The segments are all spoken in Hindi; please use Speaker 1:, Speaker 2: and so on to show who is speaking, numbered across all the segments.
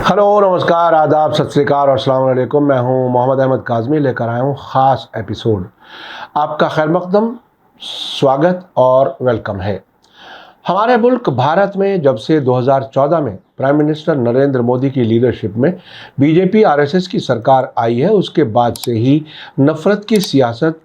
Speaker 1: हेलो, नमस्कार, आदाब, सत श्री अकाल और अस्सलाम वालेकुम। मैं हूं मोहम्मद अहमद काज़मी, लेकर आया हूं ख़ास एपिसोड। आपका खैर मक़दम, स्वागत और वेलकम है। हमारे मुल्क भारत में जब से 2014 में प्राइम मिनिस्टर नरेंद्र मोदी की लीडरशिप में बीजेपी आरएसएस की सरकार आई है, उसके बाद से ही नफ़रत की सियासत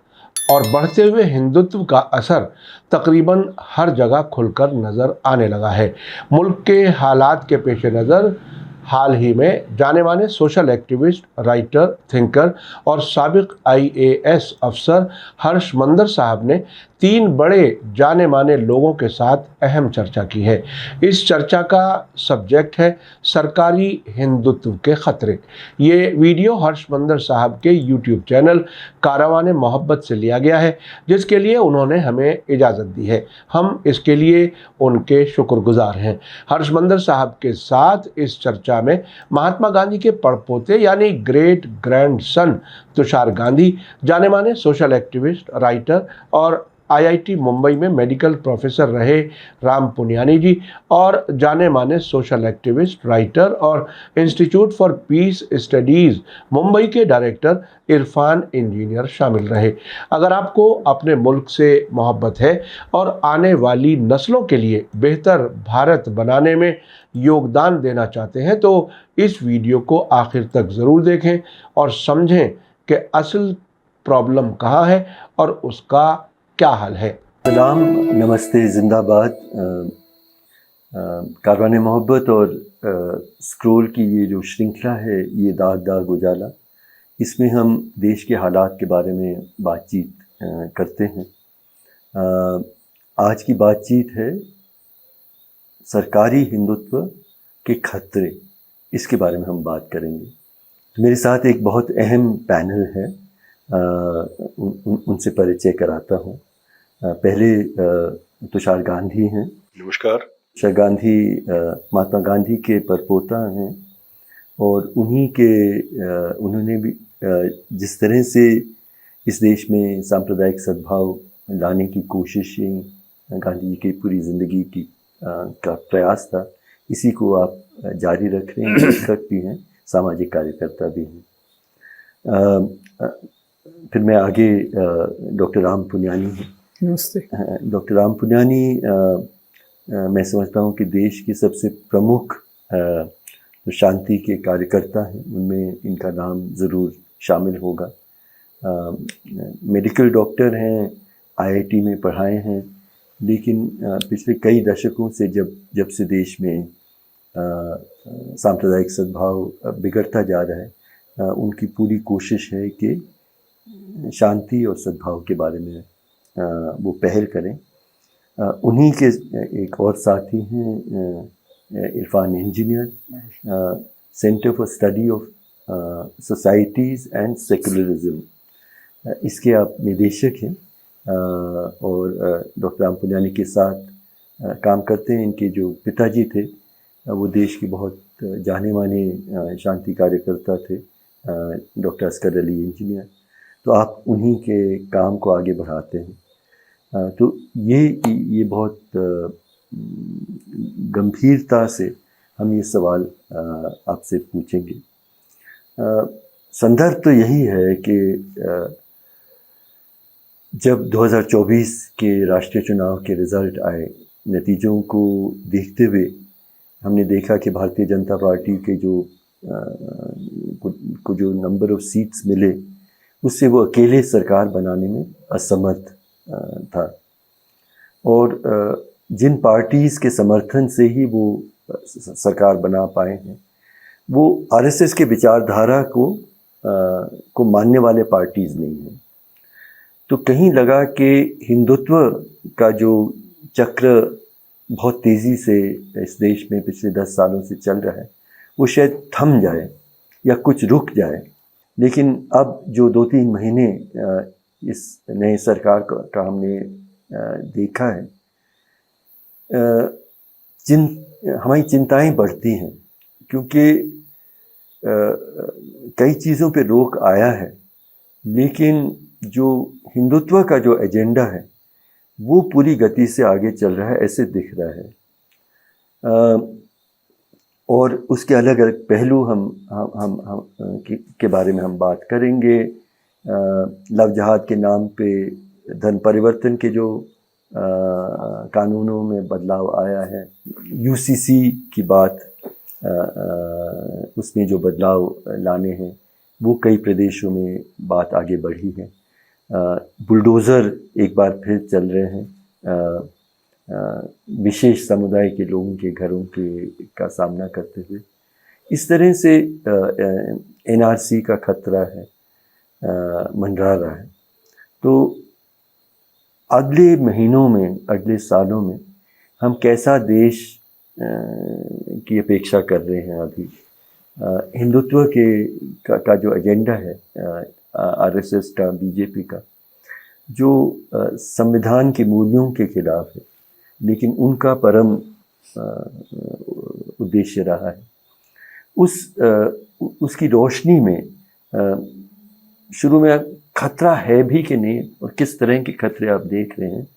Speaker 1: और बढ़ते हुए हिंदुत्व का असर तकरीबन हर जगह खुलकर नज़र आने लगा है। मुल्क के हालात के पेश नज़र हाल ही में जाने माने सोशल एक्टिविस्ट, राइटर, थिंकर और साबिक आईएएस अफसर हर्ष मंदर साहब ने 3 बड़े जाने माने लोगों के साथ अहम चर्चा की है। इस चर्चा का सब्जेक्ट है सरकारी हिंदुत्व के खतरे। ये वीडियो हर्ष मंदर साहब के यूट्यूब चैनल कारवाने मोहब्बत से लिया गया है, जिसके लिए उन्होंने हमें इजाज़त दी है। हम इसके लिए उनके शुक्रगुजार हैं। हर्ष मंदर साहब के साथ इस चर्चा में महात्मा गांधी के पड़पोते यानी great grand son Tushar Gandhi, जाने माने सोशल एक्टिविस्ट, राइटर और आईआईटी मुंबई में मेडिकल प्रोफेसर रहे राम पुनियानी जी और जाने माने सोशल एक्टिविस्ट, राइटर और institute for piece studies Mumbai के डायरेक्टर इरफान इंजीनियर शामिल रहे। अगर आपको अपने मुल्क से मोहब्बत है और आने वाली नस्लों के लिए बेहतर भारत बनाने में योगदान देना चाहते हैं तो इस वीडियो को आखिर तक ज़रूर देखें और समझें कि असल प्रॉब्लम कहाँ है और उसका क्या हाल है।
Speaker 2: सलाम, नमस्ते, जिंदाबाद। कारवाने मोहब्बत और स्क्रोल की ये जो श्रृंखला है, ये दाग दाग उजाला, इसमें हम देश के हालात के बारे में बातचीत करते हैं। आज की बातचीत है सरकारी हिंदुत्व के खतरे, इसके बारे में हम बात करेंगे। मेरे साथ एक बहुत अहम पैनल है, उनसे परिचय कराता हूँ। पहले तुषार गांधी हैं।
Speaker 3: नमस्कार।
Speaker 2: तुषार गांधी महात्मा गांधी के परपोता हैं और उन्होंने भी जिस तरह से इस देश में सांप्रदायिक सद्भाव लाने की कोशिशें, गांधी जी की पूरी ज़िंदगी की का प्रयास था, इसी को आप जारी रख रहे हैं। लेखक भी हैं, सामाजिक कार्यकर्ता भी हैं। फिर मैं आगे डॉक्टर राम पुनियानी हैं।
Speaker 4: नमस्ते।
Speaker 2: डॉक्टर राम पुनियानी मैं समझता हूँ कि देश की सबसे प्रमुख जो शांति के कार्यकर्ता हैं, उनमें इनका नाम ज़रूर शामिल होगा। मेडिकल डॉक्टर हैं, आईआईटी में पढ़ाए हैं, लेकिन पिछले कई दशकों से जब से देश में सांप्रदायिक सद्भाव बिगड़ता जा रहा है, उनकी पूरी कोशिश है कि शांति और सद्भाव के बारे में वो पहल करें। उन्हीं के एक और साथी हैं Irfan engineer, centre for study of societies and secularism, इसके आप निदेशक हैं और डॉक्टर राम पुनियानी के साथ काम करते हैं। इनके जो पिताजी थे वो देश के बहुत जाने माने शांति कार्यकर्ता थे, डॉक्टर अस्कर अली इंजीनियर। तो आप उन्हीं के काम को आगे बढ़ाते हैं। तो ये बहुत गंभीरता से हम ये सवाल आपसे पूछेंगे। संदर्भ तो यही है कि जब 2024 के राष्ट्रीय चुनाव के रिज़ल्ट आए, नतीजों को देखते हुए हमने देखा कि भारतीय जनता पार्टी के जो नंबर ऑफ सीट्स मिले, उससे वो अकेले सरकार बनाने में असमर्थ था। और जिन पार्टीज़ के समर्थन से ही वो सरकार बना पाए हैं, वो आरएसएस के विचारधारा को मानने वाले पार्टीज़ नहीं हैं। तो कहीं लगा कि हिंदुत्व का जो चक्र बहुत तेज़ी से इस देश में पिछले 10 सालों से चल रहा है, वो शायद थम जाए या कुछ रुक जाए। लेकिन अब जो 2-3 महीने इस नए सरकार का हमने देखा है, हमारी चिंताएं बढ़ती हैं, क्योंकि कई चीज़ों पे रोक आया है, लेकिन जो हिंदुत्व का जो एजेंडा है वो पूरी गति से आगे चल रहा है, ऐसे दिख रहा है। और उसके अलग अलग पहलू हम के बारे में हम बात करेंगे। लव जहाद के नाम पे धन परिवर्तन के जो कानूनों में बदलाव आया है, यूसीसी की बात, उसमें जो बदलाव लाने हैं वो कई प्रदेशों में बात आगे बढ़ी है। बुलडोज़र एक बार फिर चल रहे हैं विशेष समुदाय के लोगों के घरों का सामना करते हुए। इस तरह से एनआरसी का खतरा है, मंडरा रहा है। तो अगले महीनों में, अगले सालों में हम कैसा देश की अपेक्षा कर रहे हैं? अभी हिंदुत्व का जो एजेंडा है आरएसएस का, बीजेपी का, जो संविधान के मूल्यों के खिलाफ है, लेकिन उनका परम उद्देश्य रहा है, उसकी रोशनी में शुरू में खतरा है भी कि नहीं, और किस तरह के खतरे आप देख रहे हैं?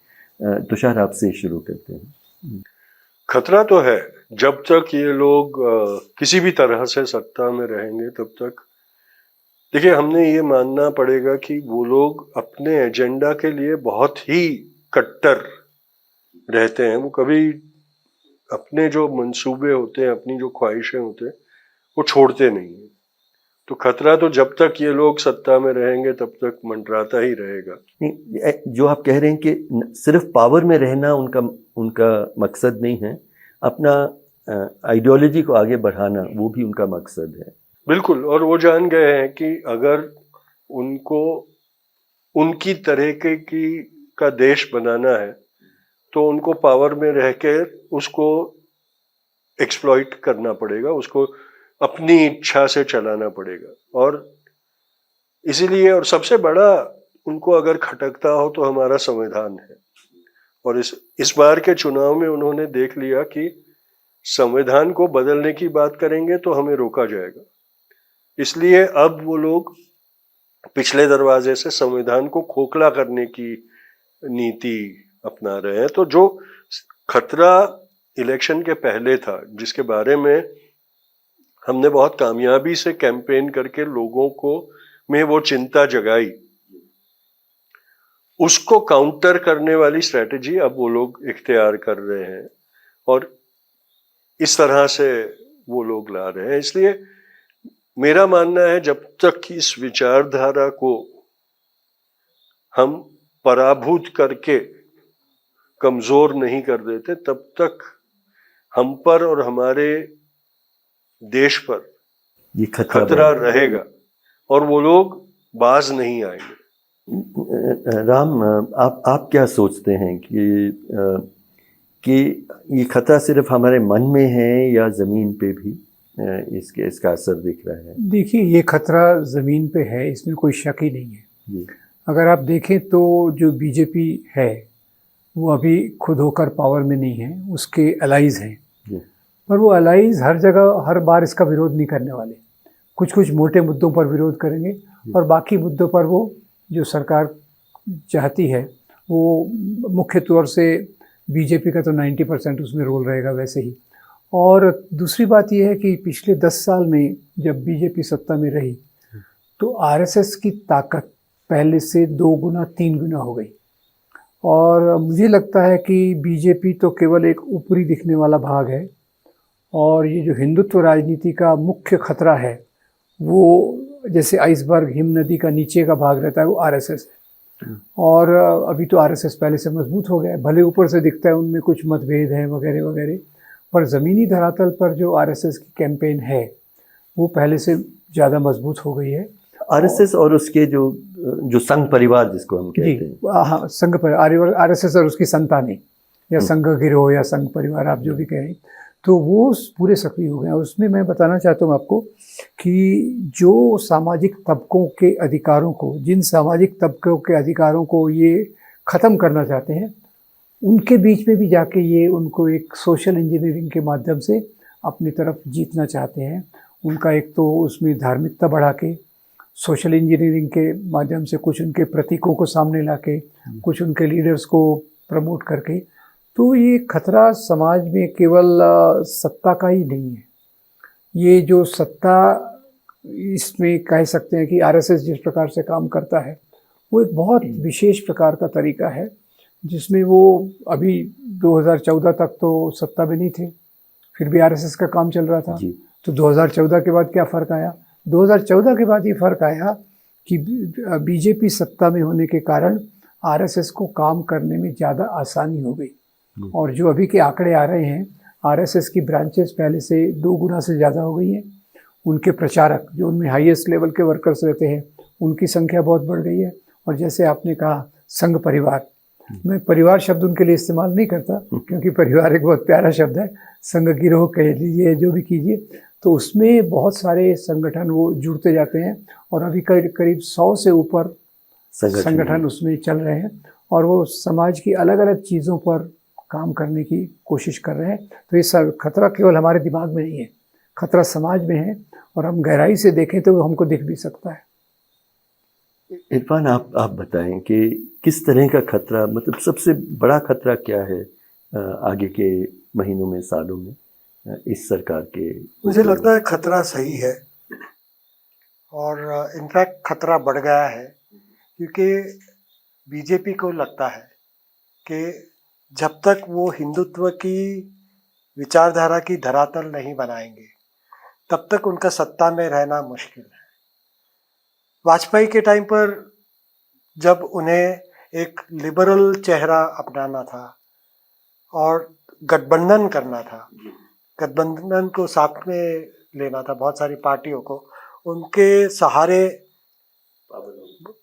Speaker 2: तुषार, आपसे शुरू करते हैं।
Speaker 3: खतरा तो है, जब तक ये लोग किसी भी तरह से सत्ता में रहेंगे तब तक। देखिए, हमने ये मानना पड़ेगा कि वो लोग अपने एजेंडा के लिए बहुत ही कट्टर रहते हैं। वो कभी अपने जो मंसूबे होते हैं, अपनी जो ख्वाहिशें होते हैं, वो छोड़ते नहीं हैं। तो खतरा तो जब तक ये लोग सत्ता में रहेंगे तब तक मंडराता ही रहेगा।
Speaker 2: जो आप कह रहे हैं कि सिर्फ पावर में रहना उनका मकसद नहीं है, अपना आइडियोलॉजी को आगे बढ़ाना वो भी उनका मकसद है।
Speaker 3: बिल्कुल, और वो जान गए हैं कि अगर उनको उनकी तरह का देश बनाना है तो उनको पावर में रह के उसको एक्सप्लॉइट करना पड़ेगा, उसको अपनी इच्छा से चलाना पड़ेगा। और इसीलिए, और सबसे बड़ा उनको अगर खटकता हो तो हमारा संविधान है। और इस बार के चुनाव में उन्होंने देख लिया कि संविधान को बदलने की बात करेंगे तो हमें रोका जाएगा। इसलिए अब वो लोग पिछले दरवाजे से संविधान को खोखला करने की नीति अपना रहे हैं। तो जो खतरा इलेक्शन के पहले था, जिसके बारे में हमने बहुत कामयाबी से कैंपेन करके लोगों को में वो चिंता जगाई, उसको काउंटर करने वाली स्ट्रेटेजी अब वो लोग इख्तियार कर रहे हैं और इस तरह से वो लोग ला रहे हैं। इसलिए मेरा मानना है, जब तक इस विचारधारा को हम पराभूत करके कमजोर नहीं कर देते, तब तक हम पर और हमारे देश पर
Speaker 2: ये
Speaker 3: खतरा रहेगा और वो लोग बाज नहीं आएंगे।
Speaker 2: राम, आप क्या सोचते हैं कि ये खतरा सिर्फ हमारे मन में है या ज़मीन पे भी इसका असर दिख रहा है?
Speaker 4: देखिए, ये खतरा ज़मीन पे है, इसमें कोई शक ही नहीं है। अगर आप देखें तो जो बीजेपी है वो अभी खुद होकर पावर में नहीं है, उसके अलाइज हैं, पर वो अलाइज हर जगह हर बार इसका विरोध नहीं करने वाले। कुछ कुछ मोटे मुद्दों पर विरोध करेंगे और बाकी मुद्दों पर वो जो सरकार चाहती है वो मुख्य तौर से बीजेपी का तो 90% उसमें रोल रहेगा वैसे ही। और दूसरी बात ये है कि पिछले 10 साल में जब बीजेपी सत्ता में रही तो आरएसएस की ताकत पहले से 2 गुना 3 गुना हो गई। और मुझे लगता है कि बीजेपी तो केवल एक ऊपरी दिखने वाला भाग है और ये जो हिंदुत्व राजनीति का मुख्य खतरा है वो जैसे आइसबर्ग, हिम नदी का नीचे का भाग रहता है, वो आरएसएस है। और अभी तो आरएसएस पहले से मजबूत हो गया है, भले ऊपर से दिखता है उनमें कुछ मतभेद हैं वगैरह वगैरह, पर ज़मीनी धरातल पर जो आरएसएस की कैंपेन है वो पहले से ज़्यादा मजबूत हो गई है।
Speaker 2: आरएसएस और उसके जो संघ परिवार जिसको हम कहते हैं,
Speaker 4: हाँ, संघ परिवार, आरएसएस और उसकी संतानें या संघ गिरोह या संघ परिवार, आप जो भी कहें, तो वो पूरे सक्रिय हो गए। उसमें मैं बताना चाहता हूँ आपको कि जो सामाजिक तबकों के अधिकारों को, जिन सामाजिक तबकों के अधिकारों को ये ख़त्म करना चाहते हैं, उनके बीच में भी जाके ये उनको एक सोशल इंजीनियरिंग के माध्यम से अपनी तरफ जीतना चाहते हैं। उनका एक तो उसमें धार्मिकता बढ़ा के, सोशल इंजीनियरिंग के माध्यम से कुछ उनके प्रतीकों को सामने ला के, कुछ उनके लीडर्स को प्रमोट करके। तो ये खतरा समाज में केवल सत्ता का ही नहीं है, ये जो सत्ता, इसमें कह सकते हैं कि आरएसएस जिस प्रकार से काम करता है वो एक बहुत विशेष प्रकार का तरीका है, जिसमें वो अभी 2014 तक तो सत्ता में नहीं थे, फिर भी आरएसएस का काम चल रहा था। तो 2014 के बाद क्या फ़र्क आया? 2014 के बाद ये फ़र्क आया कि बीजेपी सत्ता में होने के कारण आरएसएस को काम करने में ज़्यादा आसानी हो गई। और जो अभी के आंकड़े आ रहे हैं, आरएसएस की ब्रांचेस पहले से 2 गुना से ज़्यादा हो गई हैं। उनके प्रचारक, जो उनमें हाईएस्ट लेवल के वर्कर्स रहते हैं, उनकी संख्या बहुत बढ़ गई है। और जैसे आपने कहा संघ परिवार, मैं परिवार शब्द उनके लिए इस्तेमाल नहीं करता, क्योंकि परिवार एक बहुत प्यारा शब्द है। संघ गिरोह कह लीजिए, जो भी कीजिए, तो उसमें बहुत सारे संगठन वो जुड़ते जाते हैं। और अभी करीब 100 से ऊपर संगठन उसमें चल रहे हैं, और वो समाज की अलग अलग चीज़ों पर काम करने की कोशिश कर रहे हैं। तो ये सब खतरा केवल हमारे दिमाग में नहीं है, खतरा समाज में है, और हम गहराई से देखें तो वो हमको दिख भी सकता है।
Speaker 2: इरफान, आप बताएं कि किस तरह का खतरा, मतलब सबसे बड़ा खतरा क्या है आगे के महीनों में, सालों में इस सरकार के?
Speaker 5: मुझे लगता है खतरा सही है, और इनफैक्ट खतरा बढ़ गया है, क्योंकि बीजेपी को लगता है कि जब तक वो हिंदुत्व की विचारधारा की धरातल नहीं बनाएंगे, तब तक उनका सत्ता में रहना मुश्किल है। वाजपेयी के टाइम पर जब उन्हें एक लिबरल चेहरा अपनाना था और गठबंधन करना था, गठबंधन को साथ में लेना था, बहुत सारी पार्टियों को उनके सहारे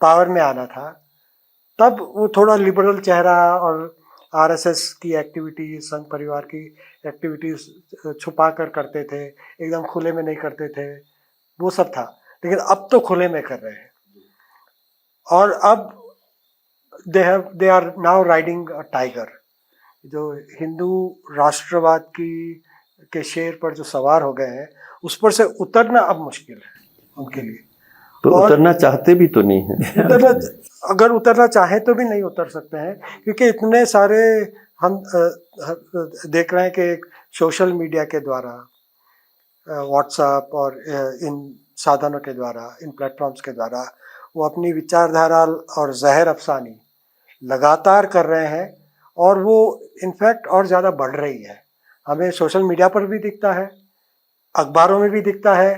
Speaker 5: पावर में आना था, तब वो थोड़ा लिबरल चेहरा और आरएसएस की एक्टिविटीज, संघ परिवार की एक्टिविटीज छुपा कर करते थे, एकदम खुले में नहीं करते थे, वो सब था। लेकिन अब तो खुले में कर रहे हैं, और अब they are now riding a tiger. जो हिंदू राष्ट्रवाद के शेर पर जो सवार हो गए हैं, उस पर से उतरना अब मुश्किल है उनके लिए।
Speaker 2: तो उतरना चाहते भी तो नहीं है।
Speaker 5: अगर उतरना चाहे तो भी नहीं उतर सकते हैं, क्योंकि इतने सारे हम देख रहे हैं कि सोशल मीडिया के द्वारा, व्हाट्सएप और इन साधनों के द्वारा, इन प्लेटफॉर्म्स के द्वारा वो अपनी विचारधारा और जहर अफसानी लगातार कर रहे हैं, और वो इनफैक्ट और ज़्यादा बढ़ रही है। हमें सोशल मीडिया पर भी दिखता है, अखबारों में भी दिखता है,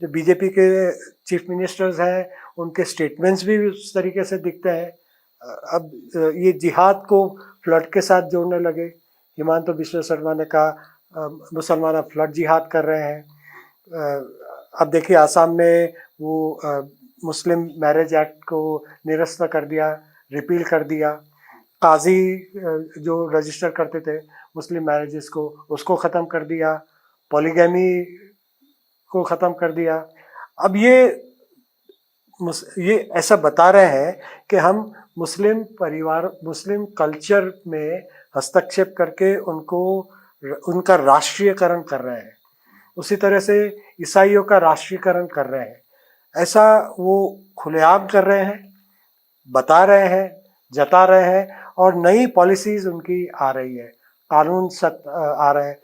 Speaker 5: जो बीजेपी के चीफ मिनिस्टर्स हैं उनके स्टेटमेंट्स भी उस तरीके से दिखते हैं। अब ये जिहाद को फ्लड के साथ जोड़ने लगे। हिमांशु बिश्व शर्मा ने कहा मुसलमान अब फ्लड जिहाद कर रहे हैं। अब देखिए आसाम में वो मुस्लिम मैरिज एक्ट को निरस्त कर दिया, रिपील कर दिया। काजी जो रजिस्टर करते थे मुस्लिम मैरिजेस को, उसको ख़त्म कर दिया। पॉलीगैमी को ख़त्म कर दिया। अब ये ऐसा बता रहे हैं कि हम मुस्लिम परिवार, मुस्लिम कल्चर में हस्तक्षेप करके उनका राष्ट्रीयकरण कर रहे हैं। उसी तरह से ईसाइयों का राष्ट्रीयकरण कर रहे हैं। ऐसा वो खुलेआम कर रहे हैं, बता रहे हैं, जता रहे हैं, और नई पॉलिसीज़ उनकी आ रही है, कानून सख्त आ रहे हैं।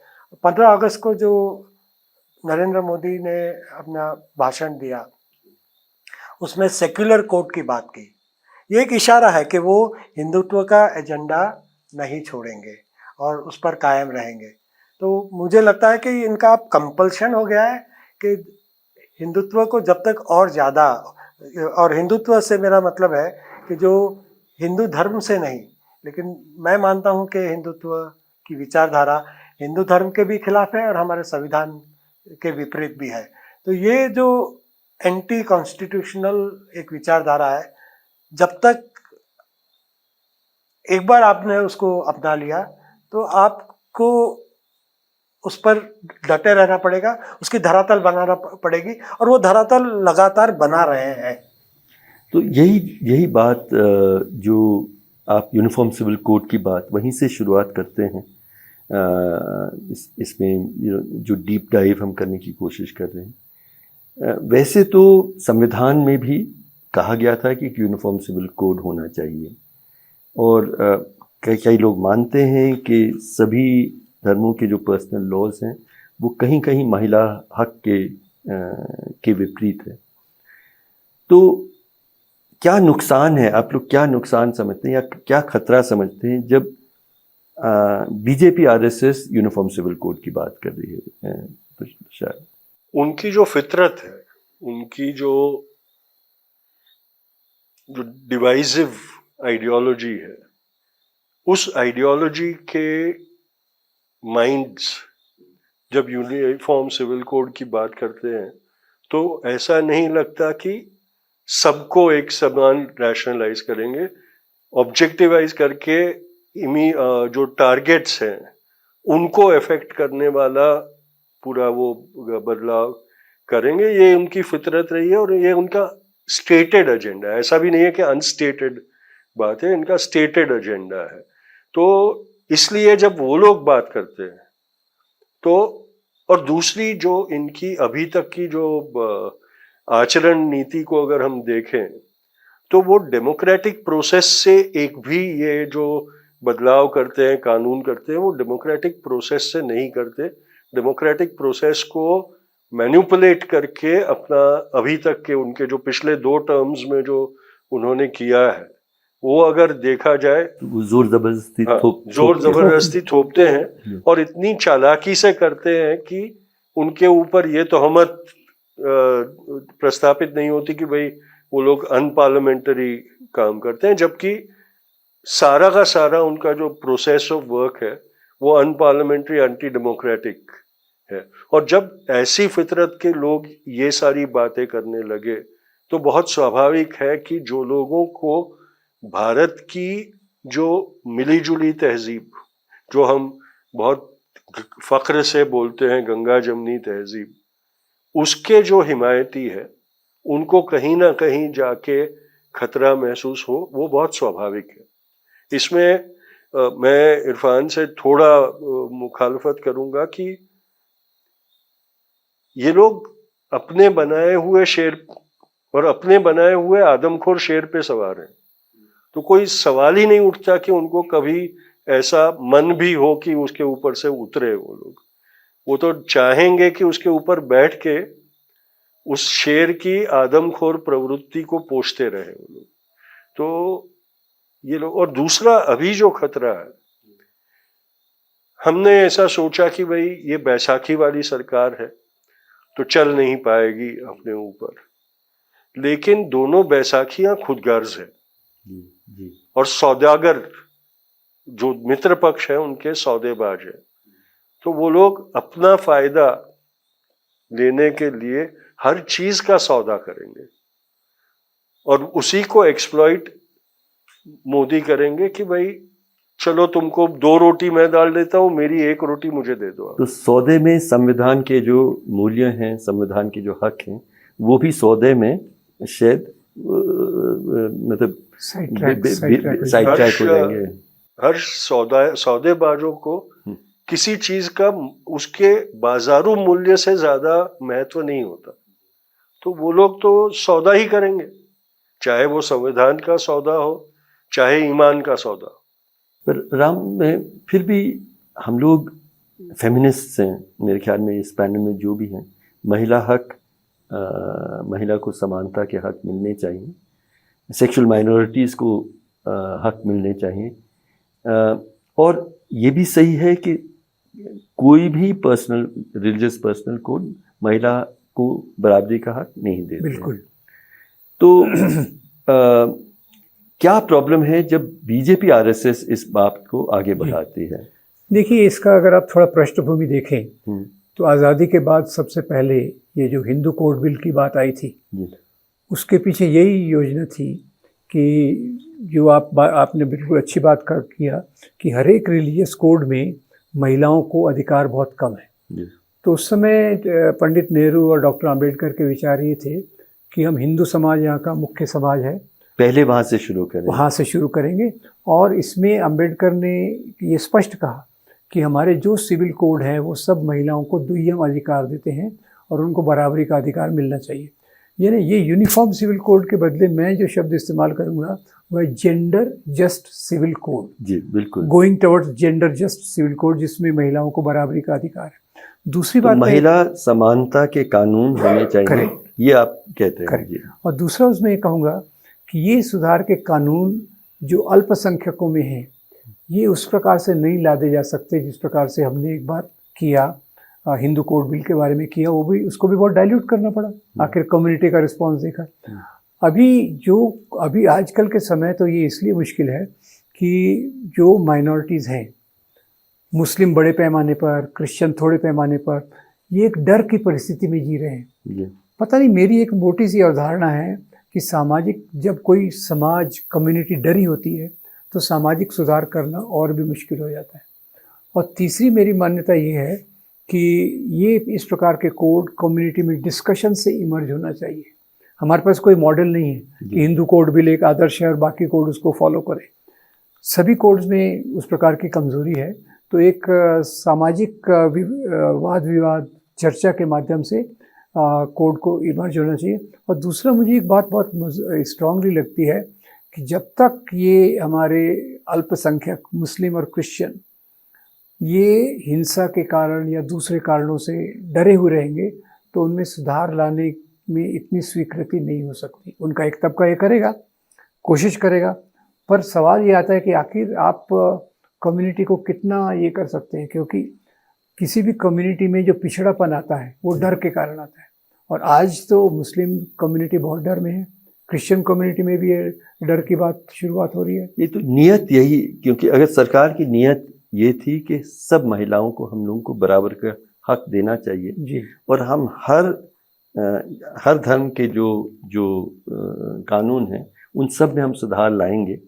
Speaker 5: 15 अगस्त को जो नरेंद्र मोदी ने अपना भाषण दिया, उसमें सेक्युलर कोर्ट की बात की। ये एक इशारा है कि वो हिंदुत्व का एजेंडा नहीं छोड़ेंगे और उस पर कायम रहेंगे। तो मुझे लगता है कि इनका अब कंपल्शन हो गया है कि हिंदुत्व को जब तक और ज़्यादा, और हिंदुत्व से मेरा मतलब है कि जो हिंदू धर्म से नहीं, लेकिन मैं मानता हूँ कि हिंदुत्व की विचारधारा हिंदू धर्म के भी खिलाफ है और हमारे संविधान के विपरीत भी है। तो ये जो एंटी कॉन्स्टिट्यूशनल एक विचारधारा है, जब तक एक बार आपने उसको अपना लिया तो आपको उस पर डटे रहना पड़ेगा, उसकी धरातल बनाना पड़ेगी, और वो धरातल लगातार बना रहे हैं।
Speaker 2: तो यही बात जो आप यूनिफॉर्म सिविल कोड की बात वहीं से शुरुआत करते हैं। इसमें जो डीप डाइव हम करने की कोशिश कर रहे हैं, वैसे तो संविधान में भी कहा गया था कि यूनिफॉर्म सिविल कोड होना चाहिए, और कई लोग मानते हैं कि सभी धर्मों के जो पर्सनल लॉज हैं वो कहीं कहीं महिला हक के विपरीत है। तो क्या नुकसान है, आप लोग क्या नुकसान समझते हैं या क्या खतरा समझते हैं जब BJP RSS uniform civil code की बात कर रही है? तो शायद
Speaker 3: उनकी जो फितरत है, उनकी जो डिवाइसिव आइडियोलॉजी है, उस आइडियोलॉजी के माइंड्स जब यूनिफॉर्म सिविल कोड की बात करते हैं तो ऐसा नहीं लगता कि सबको एक समान रैशनलाइज करेंगे, ऑब्जेक्टिवाइज करके जो टारगेट्स हैं उनको अफेक्ट करने वाला पूरा वो बदलाव करेंगे। ये उनकी फितरत रही है और ये उनका स्टेटेड एजेंडा है। ऐसा भी नहीं है कि अनस्टेटेड बात है, इनका स्टेटेड एजेंडा है। तो इसलिए जब वो लोग बात करते हैं तो, और दूसरी जो इनकी अभी तक की जो आचरण नीति को अगर हम देखें तो वो डेमोक्रेटिक प्रोसेस से एक भी ये जो बदलाव करते हैं, कानून करते हैं, वो डेमोक्रेटिक प्रोसेस से नहीं करते। डेमोक्रेटिक प्रोसेस को मैनिपुलेट करके अपना अभी तक के उनके जो पिछले 2 टर्म्स में जो उन्होंने किया है वो अगर देखा जाए
Speaker 2: वो जोर
Speaker 3: जबरदस्ती थोपते हैं और इतनी चालाकी से करते हैं कि उनके ऊपर ये तोहमत प्रस्तापित नहीं होती कि भाई वो लोग अनपार्लियामेंट्री काम करते हैं, जबकि सारा का सारा उनका जो प्रोसेस ऑफ वर्क है वो अनपार्लियामेंट्री, एंटी डेमोक्रेटिक है। और जब ऐसी फितरत के लोग ये सारी बातें करने लगे तो बहुत स्वाभाविक है कि जो लोगों को भारत की जो मिलीजुली तहजीब, जो हम बहुत फख्र से बोलते हैं गंगा जमनी तहजीब, उसके जो हिमायती है उनको कहीं ना कहीं जाके खतरा महसूस हो, वो बहुत स्वाभाविक है। इसमें मैं इरफान से थोड़ा मुखालफत करूंगा कि ये लोग अपने बनाए हुए शेर और अपने बनाए हुए आदमखोर शेर पे सवार हैं। तो कोई सवाल ही नहीं उठता कि उनको कभी ऐसा मन भी हो कि उसके ऊपर से उतरे वो लोग। वो तो चाहेंगे कि उसके ऊपर बैठ के उस शेर की आदमखोर प्रवृत्ति को पोषते रहे वो लोग। तो ये लोग, और दूसरा अभी जो खतरा है, हमने ऐसा सोचा कि भाई ये बैसाखी वाली सरकार है तो चल नहीं पाएगी अपने ऊपर, लेकिन दोनों बैसाखियां खुदगर्ज है और सौदागर जो मित्र पक्ष है उनके सौदेबाज है। तो वो लोग अपना फायदा लेने के लिए हर चीज का सौदा करेंगे और उसी को एक्सप्लॉइट मोदी करेंगे कि भाई चलो तुमको 2 रोटी मैं डाल देता हूं, मेरी 1 रोटी मुझे दे दो।
Speaker 2: तो सौदे में संविधान के जो मूल्य हैं, संविधान के जो हक हैं, वो भी सौदे में शायद मतलब साइड ट्रैक हो जाएंगे।
Speaker 3: हर सौदेबाजों को किसी चीज का उसके बाजारू मूल्य से ज्यादा महत्व नहीं होता, तो वो लोग तो सौदा ही करेंगे, चाहे वो संविधान का सौदा हो चाहे ईमान का सौदा।
Speaker 2: पर राम में फिर भी हम लोग फेमिनिस्ट हैं, मेरे ख्याल में इस पैनल में जो भी हैं, महिला हक, महिला को समानता के हक मिलने चाहिए, सेक्सुअल माइनॉरिटीज़ को हक मिलने चाहिए, और ये भी सही है कि कोई भी पर्सनल रिलीजियस पर्सनल कोड महिला को बराबरी का हक नहीं देते।
Speaker 4: बिल्कुल।
Speaker 2: तो क्या प्रॉब्लम है जब बीजेपी आरएसएस इस बात को आगे बढ़ाती है?
Speaker 4: देखिए, इसका अगर आप थोड़ा पृष्ठभूमि देखें तो आज़ादी के बाद सबसे पहले ये जो हिंदू कोड बिल की बात आई थी, उसके पीछे यही योजना थी कि जो आपने बिल्कुल अच्छी बात किया कि हर एक रिलीजियस कोड में महिलाओं को अधिकार बहुत कम है। तो उस समय पंडित नेहरू और डॉक्टर आम्बेडकर के विचार ये थे कि हम हिंदू समाज यहाँ का मुख्य समाज है,
Speaker 2: पहले वहाँ से शुरू करें,
Speaker 4: वहाँ से शुरू करेंगे। और इसमें आम्बेडकर ने ये स्पष्ट कहा कि हमारे जो सिविल कोड है वो सब महिलाओं को दुय्यम अधिकार देते हैं और उनको बराबरी का अधिकार मिलना चाहिए। यानी ये यूनिफॉर्म सिविल कोड के बदले मैं जो शब्द इस्तेमाल करूँगा वह जेंडर जस्ट सिविल कोड।
Speaker 2: जी बिल्कुल,
Speaker 4: going towards gender just civil code, जिसमें महिलाओं को बराबरी का अधिकार है। दूसरी
Speaker 2: तो
Speaker 4: बात
Speaker 2: महिला समानता के कानून होने चाहिए,
Speaker 4: Correct.
Speaker 2: ये आप कहते हैं
Speaker 4: Correct.
Speaker 2: जी।
Speaker 4: और दूसरा उसमें ये कहूँगा कि ये सुधार के कानून जो अल्पसंख्यकों में हैं, ये उस प्रकार से नहीं लादे जा सकते जिस प्रकार से हमने एक बार किया, हिंदू कोड बिल के बारे में किया, वो भी उसको भी बहुत डाइल्यूट करना पड़ा। आखिर कम्युनिटी का रिस्पांस देखा। अभी आजकल के समय तो ये इसलिए मुश्किल है कि जो माइनॉरिटीज़ हैं, मुस्लिम बड़े पैमाने पर, क्रिश्चियन थोड़े पैमाने पर, ये एक डर की परिस्थिति में जी रहे हैं। पता नहीं, मेरी एक मोटी सी अवधारणा है कि जब कोई समाज, कम्युनिटी डरी होती है तो सामाजिक सुधार करना और भी मुश्किल हो जाता है। और तीसरी मेरी मान्यता ये है कि ये इस प्रकार के कोड कम्युनिटी में डिस्कशन से इमर्ज होना चाहिए। हमारे पास कोई मॉडल नहीं है कि हिंदू कोड बिल एक आदर्श है और बाकी कोड उसको फॉलो करें। सभी कोड्स में उस प्रकार की कमजोरी है। तो एक सामाजिक वाद विवाद चर्चा के माध्यम से कोड को इमर्ज होना चाहिए। और दूसरा, मुझे एक बात बहुत स्ट्रांगली लगती है कि जब तक ये हमारे अल्पसंख्यक मुस्लिम और क्रिश्चियन ये हिंसा के कारण या दूसरे कारणों से डरे हुए रहेंगे तो उनमें सुधार लाने में इतनी स्वीकृति नहीं हो सकती। उनका एक तबका ये करेगा, कोशिश करेगा, पर सवाल ये आता है कि आखिर आप कम्युनिटी को कितना ये कर सकते हैं, क्योंकि किसी भी कम्युनिटी में जो पिछड़ापन आता है वो डर के कारण आता है। और आज तो मुस्लिम कम्युनिटी बहुत डर में है, क्रिश्चियन कम्युनिटी में भी ये डर की शुरुआत हो रही है।
Speaker 2: ये तो नियत यही, क्योंकि अगर सरकार की नियत ये थी कि सब महिलाओं को, हम लोगों को बराबर का हक देना चाहिए
Speaker 4: जी,
Speaker 2: और हम हर धर्म के जो कानून हैं उन सब में हम सुधार लाएंगे,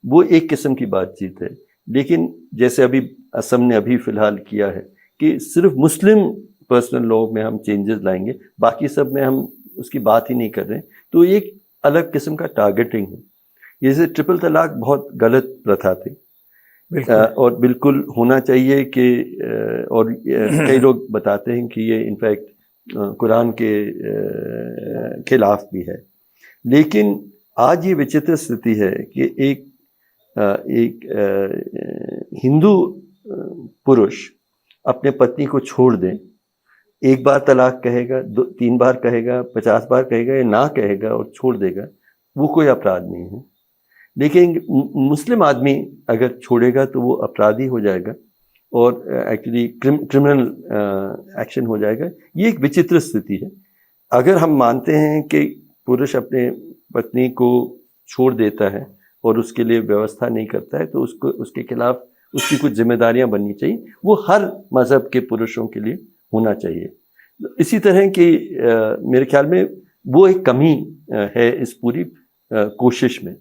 Speaker 2: वो एक किस्म की बातचीत है। लेकिन जैसे अभी असम ने अभी फिलहाल किया है कि सिर्फ मुस्लिम पर्सनल लॉ में हम चेंजेस लाएंगे, बाकी सब में हम उसकी बात ही नहीं कर रहे, तो एक अलग किस्म का टारगेटिंग है। जैसे ट्रिपल तलाक बहुत गलत प्रथा थी और बिल्कुल होना चाहिए कि और कई लोग बताते हैं कि ये इनफैक्ट कुरान के खिलाफ भी है। लेकिन आज ये विचित्र स्थिति है कि एक हिंदू पुरुष अपने पत्नी को छोड़ दें, एक बार तलाक कहेगा, 3 बार कहेगा, 50 बार कहेगा या ना कहेगा और छोड़ देगा, वो कोई अपराध नहीं है। लेकिन मुस्लिम आदमी अगर छोड़ेगा तो वो अपराधी हो जाएगा और एक्चुअली क्रिमिनल एक्शन हो जाएगा। ये एक विचित्र स्थिति है। अगर हम मानते हैं कि पुरुष अपने पत्नी को छोड़ देता है और उसके लिए व्यवस्था नहीं करता है तो उसके खिलाफ उसकी कुछ जिम्मेदारियां बननी चाहिए, वो हर मजहब के पुरुषों के लिए होना चाहिए। इसी तरह की मेरे ख्याल में वो एक कमी है इस पूरी कोशिश में।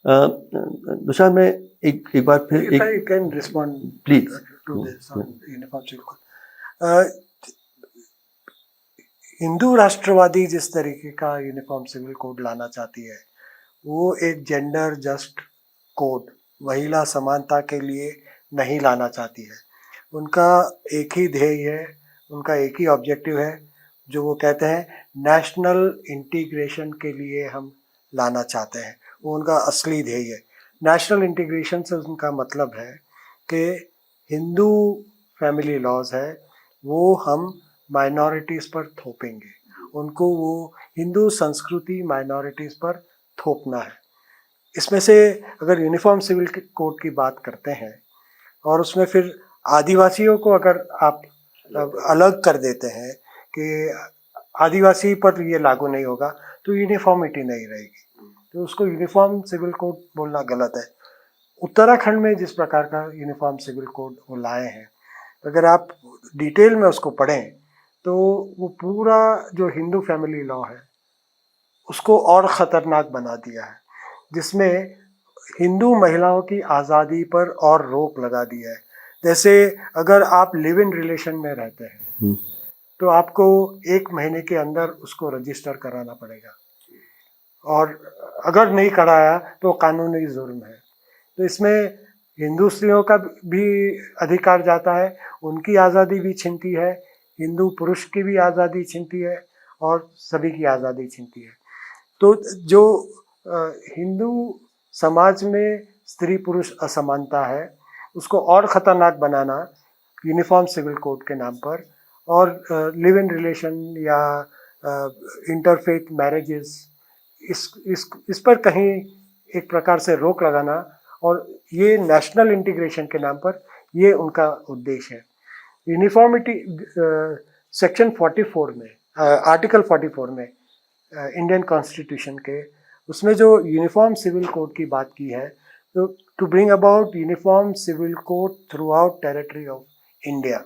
Speaker 2: दुशान, मैं एक बार फिर
Speaker 5: I can respond
Speaker 2: please
Speaker 5: to this on uniform civil code. Hindu राष्ट्रवादी जिस तरीके का यूनिफॉर्म सिविल कोड लाना चाहती है वो एक जेंडर जस्ट कोड, महिला समानता के लिए नहीं लाना चाहती है। उनका एक ही ध्येय है, उनका एक ही ऑब्जेक्टिव है, जो वो कहते हैं नेशनल इंटीग्रेशन के लिए हम लाना चाहते हैं। वो उनका असली ध्येय है। नेशनल इंटीग्रेशन से उनका मतलब है कि हिंदू फैमिली लॉज है वो हम माइनॉरिटीज़ पर थोपेंगे, उनको वो हिंदू संस्कृति माइनॉरिटीज़ पर थोपना है। इसमें से अगर यूनिफॉर्म सिविल कोड की बात करते हैं और उसमें फिर आदिवासियों को अगर आप अलग कर देते हैं कि आदिवासी पर ये लागू नहीं होगा तो यूनिफॉर्मिटी नहीं रहेगी, तो उसको यूनिफॉर्म सिविल कोड बोलना गलत है। उत्तराखंड में जिस प्रकार का यूनिफॉर्म सिविल कोड वो लाए हैं, अगर आप डिटेल में उसको पढ़ें तो वो पूरा जो हिंदू फैमिली लॉ है उसको और ख़तरनाक बना दिया है, जिसमें हिंदू महिलाओं की आज़ादी पर और रोक लगा दी है। जैसे अगर आप लिव इन रिलेशन में रहते हैं तो आपको 1 महीने के अंदर उसको रजिस्टर कराना पड़ेगा और अगर नहीं कराया तो कानूनी जुर्म है। तो इसमें हिंदू स्त्रियों का भी अधिकार जाता है, उनकी आज़ादी भी छिनती है, हिंदू पुरुष की भी आज़ादी छिनती है और सभी की आज़ादी छिनती है। तो जो हिंदू समाज में स्त्री पुरुष असमानता है उसको और ख़तरनाक बनाना यूनिफॉर्म सिविल कोड के नाम पर, और लिव इन रिलेशन या इंटरफेथ मैरिजेस, इस पर कहीं एक प्रकार से रोक लगाना, और ये नेशनल इंटीग्रेशन के नाम पर ये उनका उद्देश्य है। यूनिफॉर्मिटी सेक्शन 44 में, आर्टिकल 44 में इंडियन कॉन्स्टिट्यूशन के, उसमें जो यूनिफॉर्म सिविल कोड की बात की है, तो to bring about uniform civil code throughout territory of India.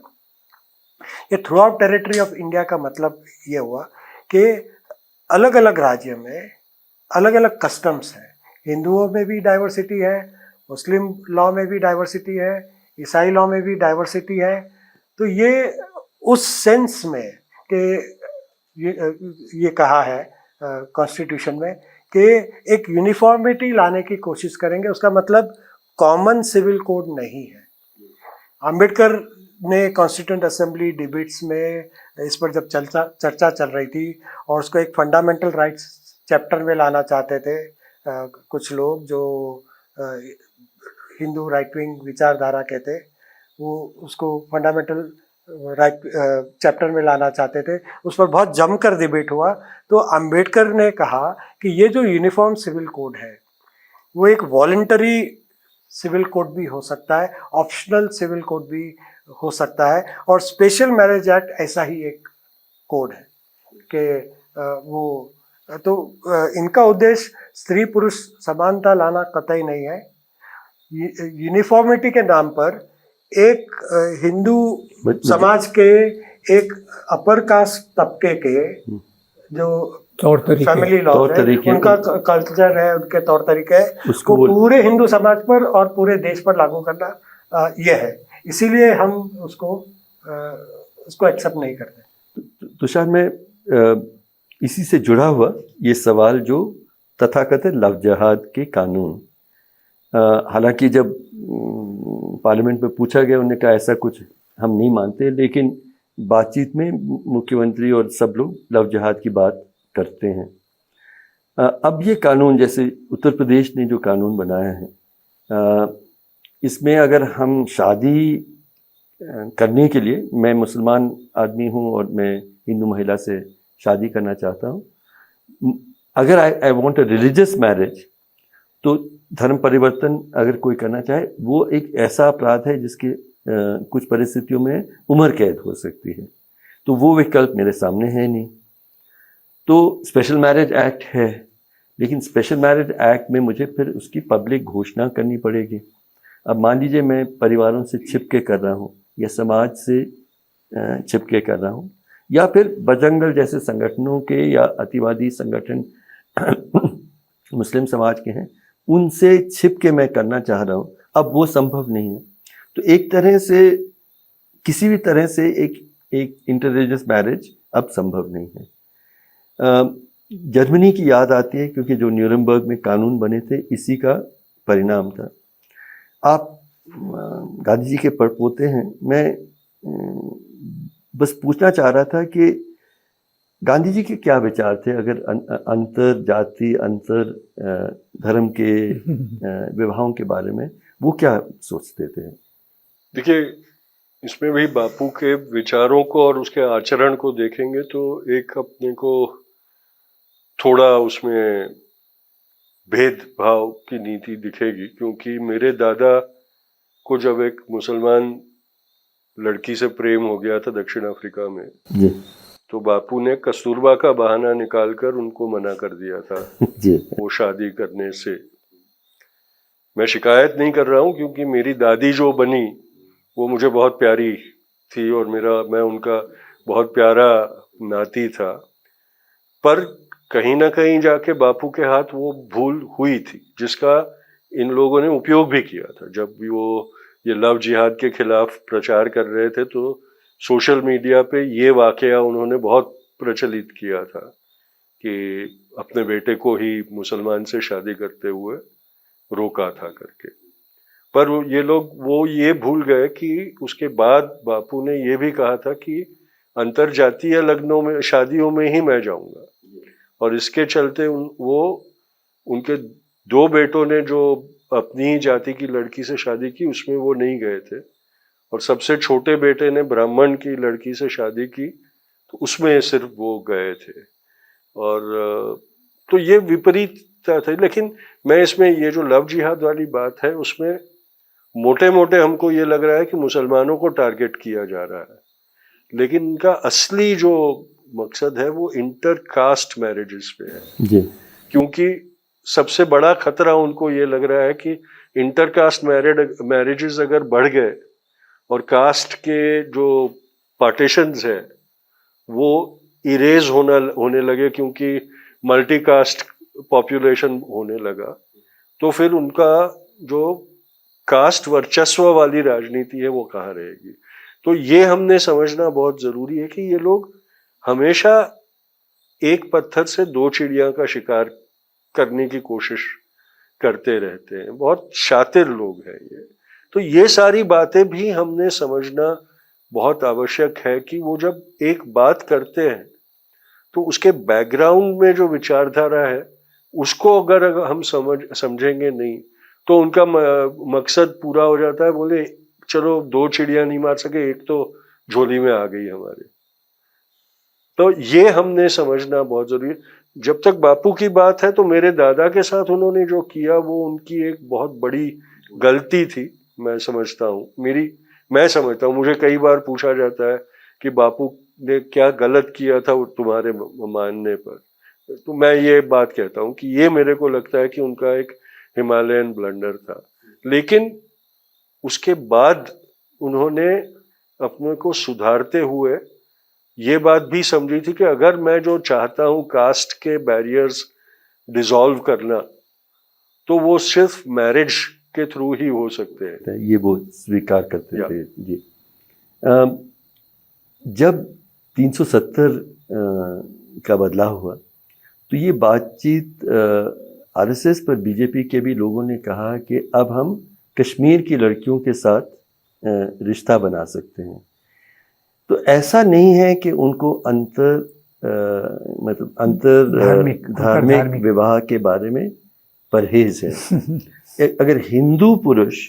Speaker 5: ये throughout territory of India का मतलब ये हुआ कि अलग अलग राज्य में अलग अलग कस्टम्स हैं। हिंदुओं में भी डाइवर्सिटी है, मुस्लिम लॉ में भी डाइवर्सिटी है, ईसाई लॉ में भी डाइवर्सिटी है। तो ये उस सेंस में कि ये कहा है कॉन्स्टिट्यूशन में कि एक यूनिफॉर्मिटी लाने की कोशिश करेंगे, उसका मतलब कॉमन सिविल कोड नहीं है। अंबेडकर ने कॉन्स्टिट्यूएंट असेंबली डिबेट्स में इस पर जब चर्चा चल रही थी और उसको एक फंडामेंटल राइट्स चैप्टर में लाना चाहते थे, कुछ लोग जो हिंदू राइट विंग विचारधारा के थे, वो उसको फंडामेंटल राइट चैप्टर में लाना चाहते थे। उस पर बहुत जमकर डिबेट हुआ। तो अंबेडकर ने कहा कि ये जो यूनिफॉर्म सिविल कोड है वो एक वॉलंटरी सिविल कोड भी हो सकता है, ऑप्शनल सिविल कोड भी हो सकता है, और स्पेशल मैरिज एक्ट ऐसा ही एक कोड है कि वो तो इनका उद्देश्य स्त्री पुरुष समानता लाना कतई नहीं है। यूनिफॉर्मिटी के नाम पर एक हिंदू समाज के एक अपर कास्ट तबके के जो फैमिली लॉ है, उनका कल्चर है, उनके तौर तरीके है, उसको पूरे हिंदू समाज पर और पूरे देश पर लागू करना ये है। इसीलिए हम उसको एक्सेप्ट नहीं करते।
Speaker 2: तुषार में इसी से जुड़ा हुआ ये सवाल जो तथाकथित लव जिहाद के कानून, हालांकि जब पार्लियामेंट में पूछा गया उन्होंने कहा ऐसा कुछ हम नहीं मानते, लेकिन बातचीत में मुख्यमंत्री और सब लोग लव जिहाद की बात करते हैं। अब ये कानून, जैसे उत्तर प्रदेश ने जो कानून बनाया है, इसमें अगर हम शादी करने के लिए, मैं मुसलमान आदमी हूँ और मैं हिंदू महिला से शादी करना चाहता हूँ, अगर I want a religious marriage, तो धर्म परिवर्तन अगर कोई करना चाहे वो एक ऐसा अपराध है जिसके कुछ परिस्थितियों में उम्र कैद हो सकती है। तो वो विकल्प मेरे सामने है नहीं। तो स्पेशल मैरिज एक्ट है, लेकिन स्पेशल मैरिज एक्ट में मुझे फिर उसकी पब्लिक घोषणा करनी पड़ेगी। अब मान लीजिए मैं परिवारों से छिपके कर रहा हूँ या समाज से छिपके कर रहा हूँ, या फिर बजरंग दल जैसे संगठनों के या अतिवादी संगठन मुस्लिम समाज के हैं, उनसे छिप के मैं करना चाह रहा हूँ, अब वो संभव नहीं है। तो एक तरह से किसी भी तरह से एक इंटररिलीजियस मैरिज अब संभव नहीं है। जर्मनी की याद आती है क्योंकि जो न्यूरमबर्ग में कानून बने थे इसी का परिणाम था। आप गांधी जी के परपोते हैं, मैं बस पूछना चाह रहा था कि गांधी जी के क्या विचार थे अगर अंतर जाति अंतर धर्म के विवाहों के बारे में, वो क्या सोचते थे?
Speaker 3: देखिए, इसमें भी बापू के विचारों को और उसके आचरण को देखेंगे तो एक अपने को थोड़ा उसमें भेदभाव की नीति दिखेगी, क्योंकि मेरे दादा को जब एक मुसलमान लड़की से प्रेम हो गया था दक्षिण अफ्रीका में
Speaker 2: जी,
Speaker 3: तो बापू ने कस्तूरबा का बहाना निकालकर उनको मना कर दिया था
Speaker 2: जी,
Speaker 3: वो शादी करने से। मैं शिकायत नहीं कर रहा हूँ, क्योंकि मेरी दादी जो बनी वो मुझे बहुत प्यारी थी और मैं उनका बहुत प्यारा नाती था, पर कहीं ना कहीं जाके बापू के हाथ वो भूल हुई थी जिसका इन लोगों ने उपयोग भी किया था। जब भी वो ये लव जिहाद के खिलाफ प्रचार कर रहे थे तो सोशल मीडिया पे ये वाकया उन्होंने बहुत प्रचलित किया था कि अपने बेटे को ही मुसलमान से शादी करते हुए रोका था करके। पर ये लोग ये भूल गए कि उसके बाद बापू ने ये भी कहा था कि अंतर जातीय लग्नों में शादियों में ही मैं जाऊंगा, और इसके चलते उनके दो बेटों ने जो अपनी ही जाति की लड़की से शादी की उसमें वो नहीं गए थे, और सबसे छोटे बेटे ने ब्राह्मण की लड़की से शादी की, तो उसमें सिर्फ वो गए थे। और तो ये विपरीतता थी। लेकिन मैं इसमें ये जो लव जिहाद वाली बात है उसमें मोटे मोटे हमको ये लग रहा है कि मुसलमानों को टारगेट किया जा रहा है, लेकिन इनका असली जो मकसद है वो इंटर कास्ट मैरिजेस पे है
Speaker 2: जी।
Speaker 3: क्योंकि सबसे बड़ा खतरा उनको ये लग रहा है कि इंटर कास्ट मैरिजेस अगर बढ़ गए और कास्ट के जो पार्टीशंस है वो इरेज होने लगे क्योंकि मल्टी कास्ट पॉपुलेशन होने लगा, तो फिर उनका जो कास्ट वर्चस्व वाली राजनीति है वो कहाँ रहेगी। तो ये हमने समझना बहुत जरूरी है कि ये लोग हमेशा एक पत्थर से दो चिड़िया का शिकार करने की कोशिश करते रहते हैं। बहुत शातिर लोग हैं ये। तो ये सारी बातें भी हमने समझना बहुत आवश्यक है कि वो जब एक बात करते हैं तो उसके बैकग्राउंड में जो विचारधारा है उसको अगर हम समझेंगे नहीं तो उनका मकसद पूरा हो जाता है। बोले चलो दो चिड़िया नहीं मार सके, एक तो झोली में आ गई हमारे। तो ये हमने समझना बहुत जरूरी है। जब तक बापू की बात है तो मेरे दादा के साथ उन्होंने जो किया वो उनकी एक बहुत बड़ी गलती थी, मैं समझता हूँ। मुझे कई बार पूछा जाता है कि बापू ने क्या गलत किया था तुम्हारे मानने पर, तो मैं ये बात कहता हूँ कि ये मेरे को लगता है कि उनका एक हिमालयन ब्लंडर था। लेकिन उसके बाद उन्होंने अपने को सुधारते हुए ये बात भी समझी थी कि अगर मैं जो चाहता हूँ कास्ट के बैरियर्स डिसॉल्व करना तो वो सिर्फ मैरिज के थ्रू ही हो सकते हैं।
Speaker 2: ये वो स्वीकार करते थे जी। जब 370 का बदलाव हुआ तो ये बातचीत आरएसएस पर बीजेपी के भी लोगों ने कहा कि अब हम कश्मीर की लड़कियों के साथ रिश्ता बना सकते हैं। तो ऐसा नहीं है कि उनको धार्मिक विवाह के बारे में परहेज है। अगर हिंदू पुरुष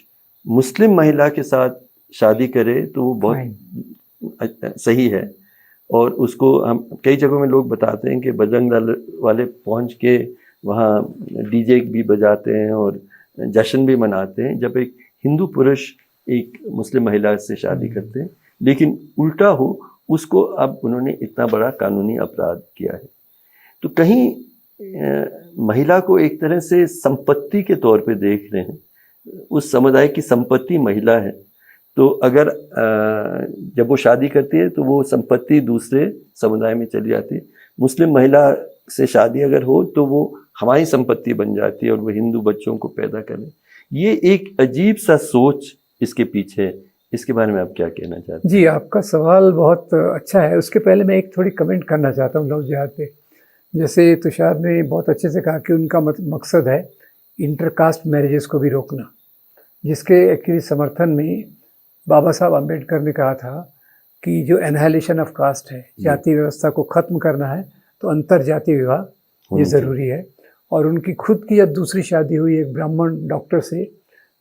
Speaker 2: मुस्लिम महिला के साथ शादी करे तो वो बहुत सही है। और उसको हम कई जगहों में लोग बताते हैं कि बजरंग दल वाले पहुंच के वहाँ डीजे भी बजाते हैं और जश्न भी मनाते हैं जब एक हिंदू पुरुष एक मुस्लिम महिला से शादी करते हैं। लेकिन उल्टा हो उसको अब उन्होंने इतना बड़ा कानूनी अपराध किया है। तो कहीं महिला को एक तरह से संपत्ति के तौर पे देख रहे हैं। उस समुदाय की संपत्ति महिला है, तो अगर जब वो शादी करती है तो वो संपत्ति दूसरे समुदाय में चली जाती है। मुस्लिम महिला से शादी अगर हो तो वो हमारी संपत्ति बन जाती है और वो हिंदू बच्चों को पैदा करे। ये एक अजीब सा सोच इसके पीछे है। इसके बारे में आप क्या कहना चाहते हैं?
Speaker 4: जी, आपका सवाल बहुत अच्छा है। उसके पहले मैं एक थोड़ी कमेंट करना चाहता हूँ लव जिहाद पे। जैसे तुषार ने बहुत अच्छे से कहा कि उनका मकसद है इंटरकास्ट मैरिजेस को भी रोकना, जिसके एक्चुअली समर्थन में बाबा साहब अम्बेडकर ने कहा था कि जो एनहाइलेशन ऑफ कास्ट है, जाति व्यवस्था को ख़त्म करना है तो अंतर जाति विवाह ये ज़रूरी है। और उनकी खुद की जब दूसरी शादी हुई एक ब्राह्मण डॉक्टर से,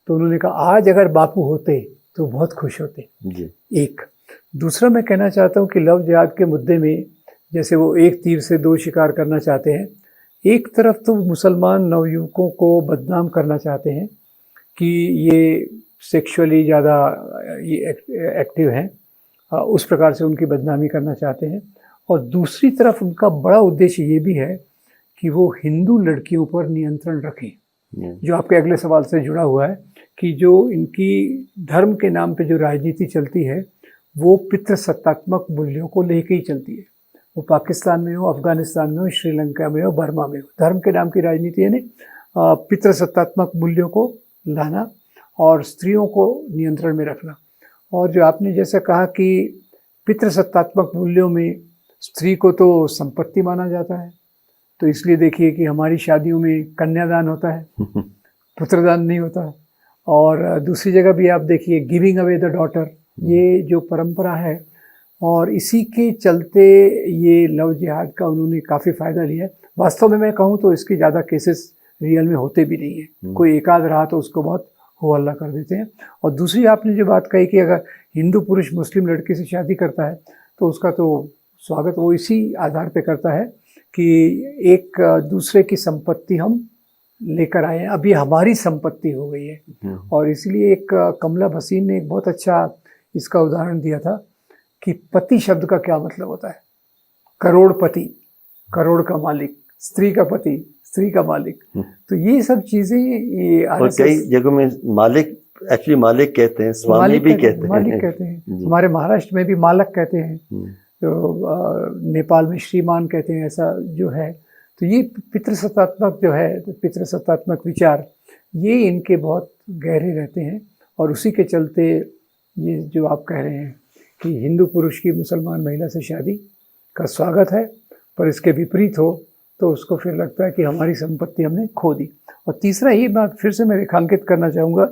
Speaker 4: तो उन्होंने कहा आज अगर बापू होते तो बहुत खुश होते जी। एक दूसरा मैं कहना चाहता हूँ कि लव जिहाद के मुद्दे में जैसे वो एक तीर से दो शिकार करना चाहते हैं। एक तरफ तो मुसलमान नवयुवकों को बदनाम करना चाहते हैं कि ये सेक्सुअली ज़्यादा एक्टिव हैं, उस प्रकार से उनकी बदनामी करना चाहते हैं। और दूसरी तरफ उनका बड़ा उद्देश्य ये भी है कि वो हिंदू लड़कियों पर नियंत्रण रखें, जो आपके अगले सवाल से जुड़ा हुआ है कि जो इनकी धर्म के नाम पे जो राजनीति चलती है वो पितृसत्तात्मक मूल्यों को लेके ही चलती है। वो पाकिस्तान में हो, अफगानिस्तान में हो, श्रीलंका में हो, बर्मा में हो, धर्म के नाम की राजनीति यानी पितृसत्तात्मक मूल्यों को लाना और स्त्रियों को नियंत्रण में रखना। और जो आपने जैसा कहा कि पितृसत्तात्मक मूल्यों में स्त्री को तो संपत्ति माना जाता है, तो इसलिए देखिए कि हमारी शादियों में कन्यादान होता है, पुत्रदान नहीं होता है। और दूसरी जगह भी आप देखिए गिविंग अवे द डॉटर, ये जो परंपरा है, और इसी के चलते ये लव जिहाद का उन्होंने काफ़ी फ़ायदा लिया है। वास्तव में मैं कहूँ तो इसके ज़्यादा केसेस रियल में होते भी नहीं है। कोई एक आध रहा तो उसको बहुत हो हल्ला कर देते हैं। और दूसरी आपने जो बात कही कि अगर हिंदू पुरुष मुस्लिम लड़की से शादी करता है तो उसका तो स्वागत वो इसी आधार पे करता है कि एक दूसरे की संपत्ति हम लेकर आए हैं, अब ये हमारी संपत्ति हो गई है। और इसलिए एक कमला भसीन ने एक बहुत अच्छा इसका उदाहरण दिया था कि पति शब्द का क्या मतलब होता है। करोड़पति, करोड़ का मालिक, स्त्री का पति, स्त्री का मालिक। तो ये सब चीजें ये
Speaker 2: और कई जगहों में मालिक एक्चुअली मालिक कहते हैं, स्वामी भी कहते हैं,
Speaker 4: मालिक कहते हैं। हमारे महाराष्ट्र में भी मालक कहते हैं, तो नेपाल में श्रीमान कहते हैं, ऐसा जो है। तो ये पितृसत्तात्मक जो है, पितृसत्तात्मक विचार ये इनके बहुत गहरे रहते हैं। और उसी के चलते ये जो आप कह रहे हैं कि हिंदू पुरुष की मुसलमान महिला से शादी का स्वागत है, पर इसके विपरीत हो तो उसको फिर लगता है कि हमारी संपत्ति हमने खो दी। और तीसरा ये बात फिर से मैं रेखांकित करना चाहूँगा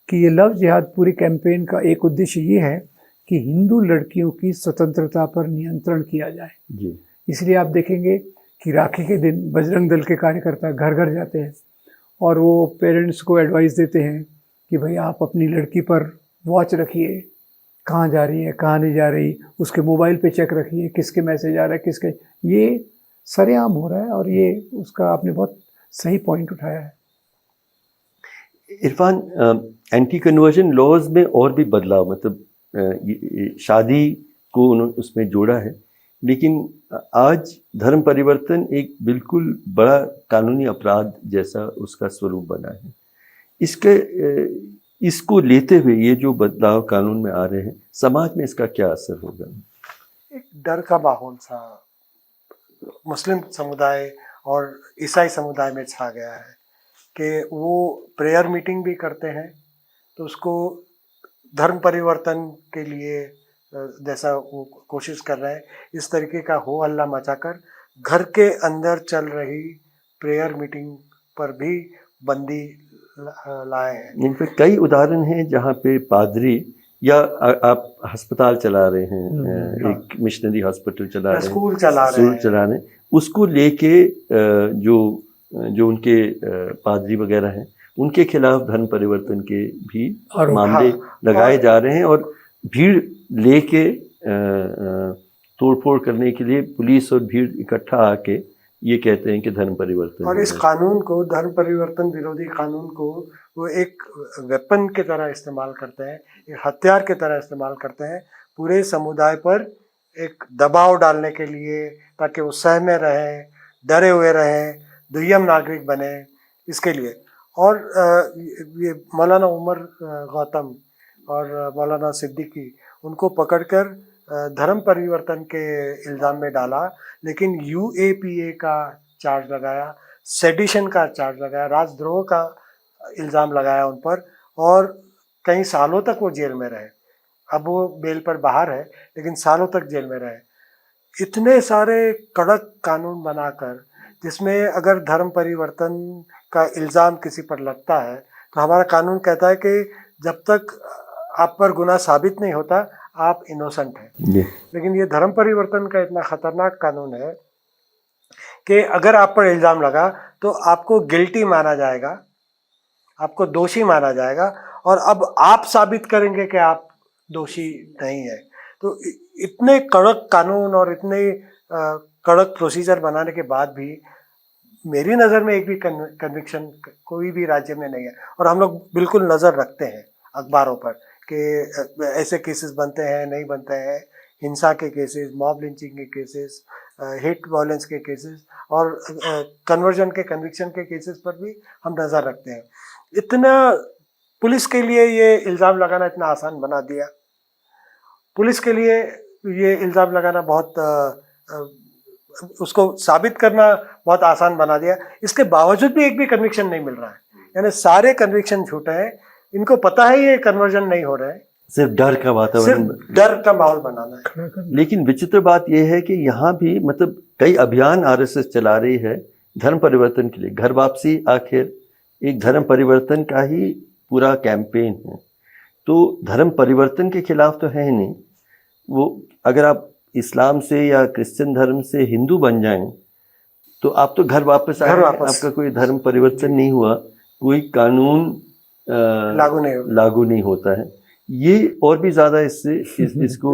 Speaker 4: कि ये लव जिहाद पूरी कैंपेन का एक उद्देश्य ये है कि हिंदू लड़कियों की स्वतंत्रता पर नियंत्रण किया जाए
Speaker 2: जी।
Speaker 4: इसलिए आप देखेंगे कि राखी के दिन बजरंग दल के कार्यकर्ता घर घर जाते हैं और वो पेरेंट्स को एडवाइस देते हैं कि भाई आप अपनी लड़की पर वॉच रखिए, कहाँ जा रही है, कहाँ नहीं जा रही, उसके मोबाइल पे चेक रखिए, किसके मैसेज आ रहा है, किसके। ये सरेआम हो रहा है और ये उसका आपने बहुत सही पॉइंट उठाया है।
Speaker 2: इरफान, एंटी कन्वर्जन लॉज में और भी बदलाव, मतलब शादी को उन्होंने उसमें जोड़ा है, लेकिन आज धर्म परिवर्तन एक बिल्कुल बड़ा कानूनी अपराध जैसा उसका स्वरूप बना है। इसको लेते हुए ये जो बदलाव कानून में आ रहे हैं, समाज में इसका क्या असर होगा?
Speaker 5: एक डर का माहौल सा मुस्लिम समुदाय और ईसाई समुदाय में छा गया है कि वो प्रेयर मीटिंग भी करते हैं तो उसको धर्म परिवर्तन के लिए जैसा वो कोशिश कर रहे हैं, इस तरीके का हो हल्ला मचाकर घर के अंदर चल रही प्रेयर मीटिंग पर भी बंदी लाए हैं।
Speaker 2: इन पे कई उदाहरण हैं जहाँ पे पादरी या आप अस्पताल चला रहे हैं, एक मिशनरी हॉस्पिटल चला रहे हैं,
Speaker 5: स्कूल चला रहे हैं,
Speaker 2: उसको लेके जो उनके पादरी वगैरह हैं उनके खिलाफ धर्म परिवर्तन के भी मामले लगाए जा रहे हैं और भीड़ लेके तोड़फोड़ करने के लिए पुलिस और भीड़ इकट्ठा आके ये कहते हैं कि धर्म परिवर्तन।
Speaker 5: और इस कानून को, धर्म परिवर्तन विरोधी कानून को वो एक वेपन की तरह इस्तेमाल करते हैं, एक हथियार की तरह इस्तेमाल करते हैं पूरे समुदाय पर एक दबाव डालने के लिए, ताकि वो सहमे रहें, डरे हुए रहें, दुय्यम नागरिक बने, इसके लिए। और ये मौलाना उमर गौतम और मौलाना सिद्दीकी, उनको पकड़कर धर्म परिवर्तन के इल्ज़ाम में डाला, लेकिन UAPA का चार्ज लगाया, सेडिशन का चार्ज लगाया, राजद्रोह का इल्ज़ाम लगाया उन पर और कई सालों तक वो जेल में रहे। अब वो बेल पर बाहर है, लेकिन सालों तक जेल में रहे। इतने सारे कड़क कानून बनाकर, जिसमें अगर धर्म परिवर्तन का इल्ज़ाम किसी पर लगता है तो हमारा कानून कहता है कि जब तक आप पर गुनाह साबित नहीं होता आप इनोसेंट हैं। लेकिन ये धर्म परिवर्तन का इतना खतरनाक कानून है कि अगर आप पर इल्ज़ाम लगा तो आपको गिल्टी माना जाएगा, आपको दोषी माना जाएगा और अब आप साबित करेंगे कि आप दोषी नहीं है। तो इतने कड़क कानून और इतने कड़क प्रोसीजर बनाने के बाद भी मेरी नज़र में एक भी कन्विक्शन कोई भी राज्य में नहीं है। और हम लोग बिल्कुल नज़र रखते हैं अखबारों पर कि ऐसे केसेस बनते हैं, नहीं बनते हैं, हिंसा के केसेस, मॉब लिंचिंग के केसेस, हेट वायलेंस के केसेस और कन्वर्जन के, कन्विक्शन के केसेस पर भी हम नज़र रखते हैं। इतना पुलिस के लिए ये इल्ज़ाम लगाना इतना आसान बना दिया, पुलिस के लिए ये इल्ज़ाम लगाना बहुत उसको साबित करना बहुत आसान बना दिया। इसके बावजूद भी एक भी कन्विक्शन नहीं मिल रहा है, यानी सारे कन्विक्शन झूठे हैं। इनको पता है ये कन्वर्जन नहीं हो रहा है,
Speaker 2: सिर्फ डर का वातावरण,
Speaker 5: डर का माहौल बनाना है।
Speaker 2: लेकिन विचित्र बात यह है कि यहाँ भी मतलब कई अभियान RSS चला रही है धर्म परिवर्तन के लिए। घर वापसी आखिर एक धर्म परिवर्तन का ही पूरा कैंपेन है। तो धर्म परिवर्तन के खिलाफ तो है नहीं वो। अगर आप इस्लाम से या क्रिश्चियन धर्म से हिंदू बन जाएं तो आप तो घर वापस आए, आपका कोई धर्म परिवर्तन नहीं हुआ। कोई कानून लागू नहीं होता है। ये और भी ज़्यादा इसको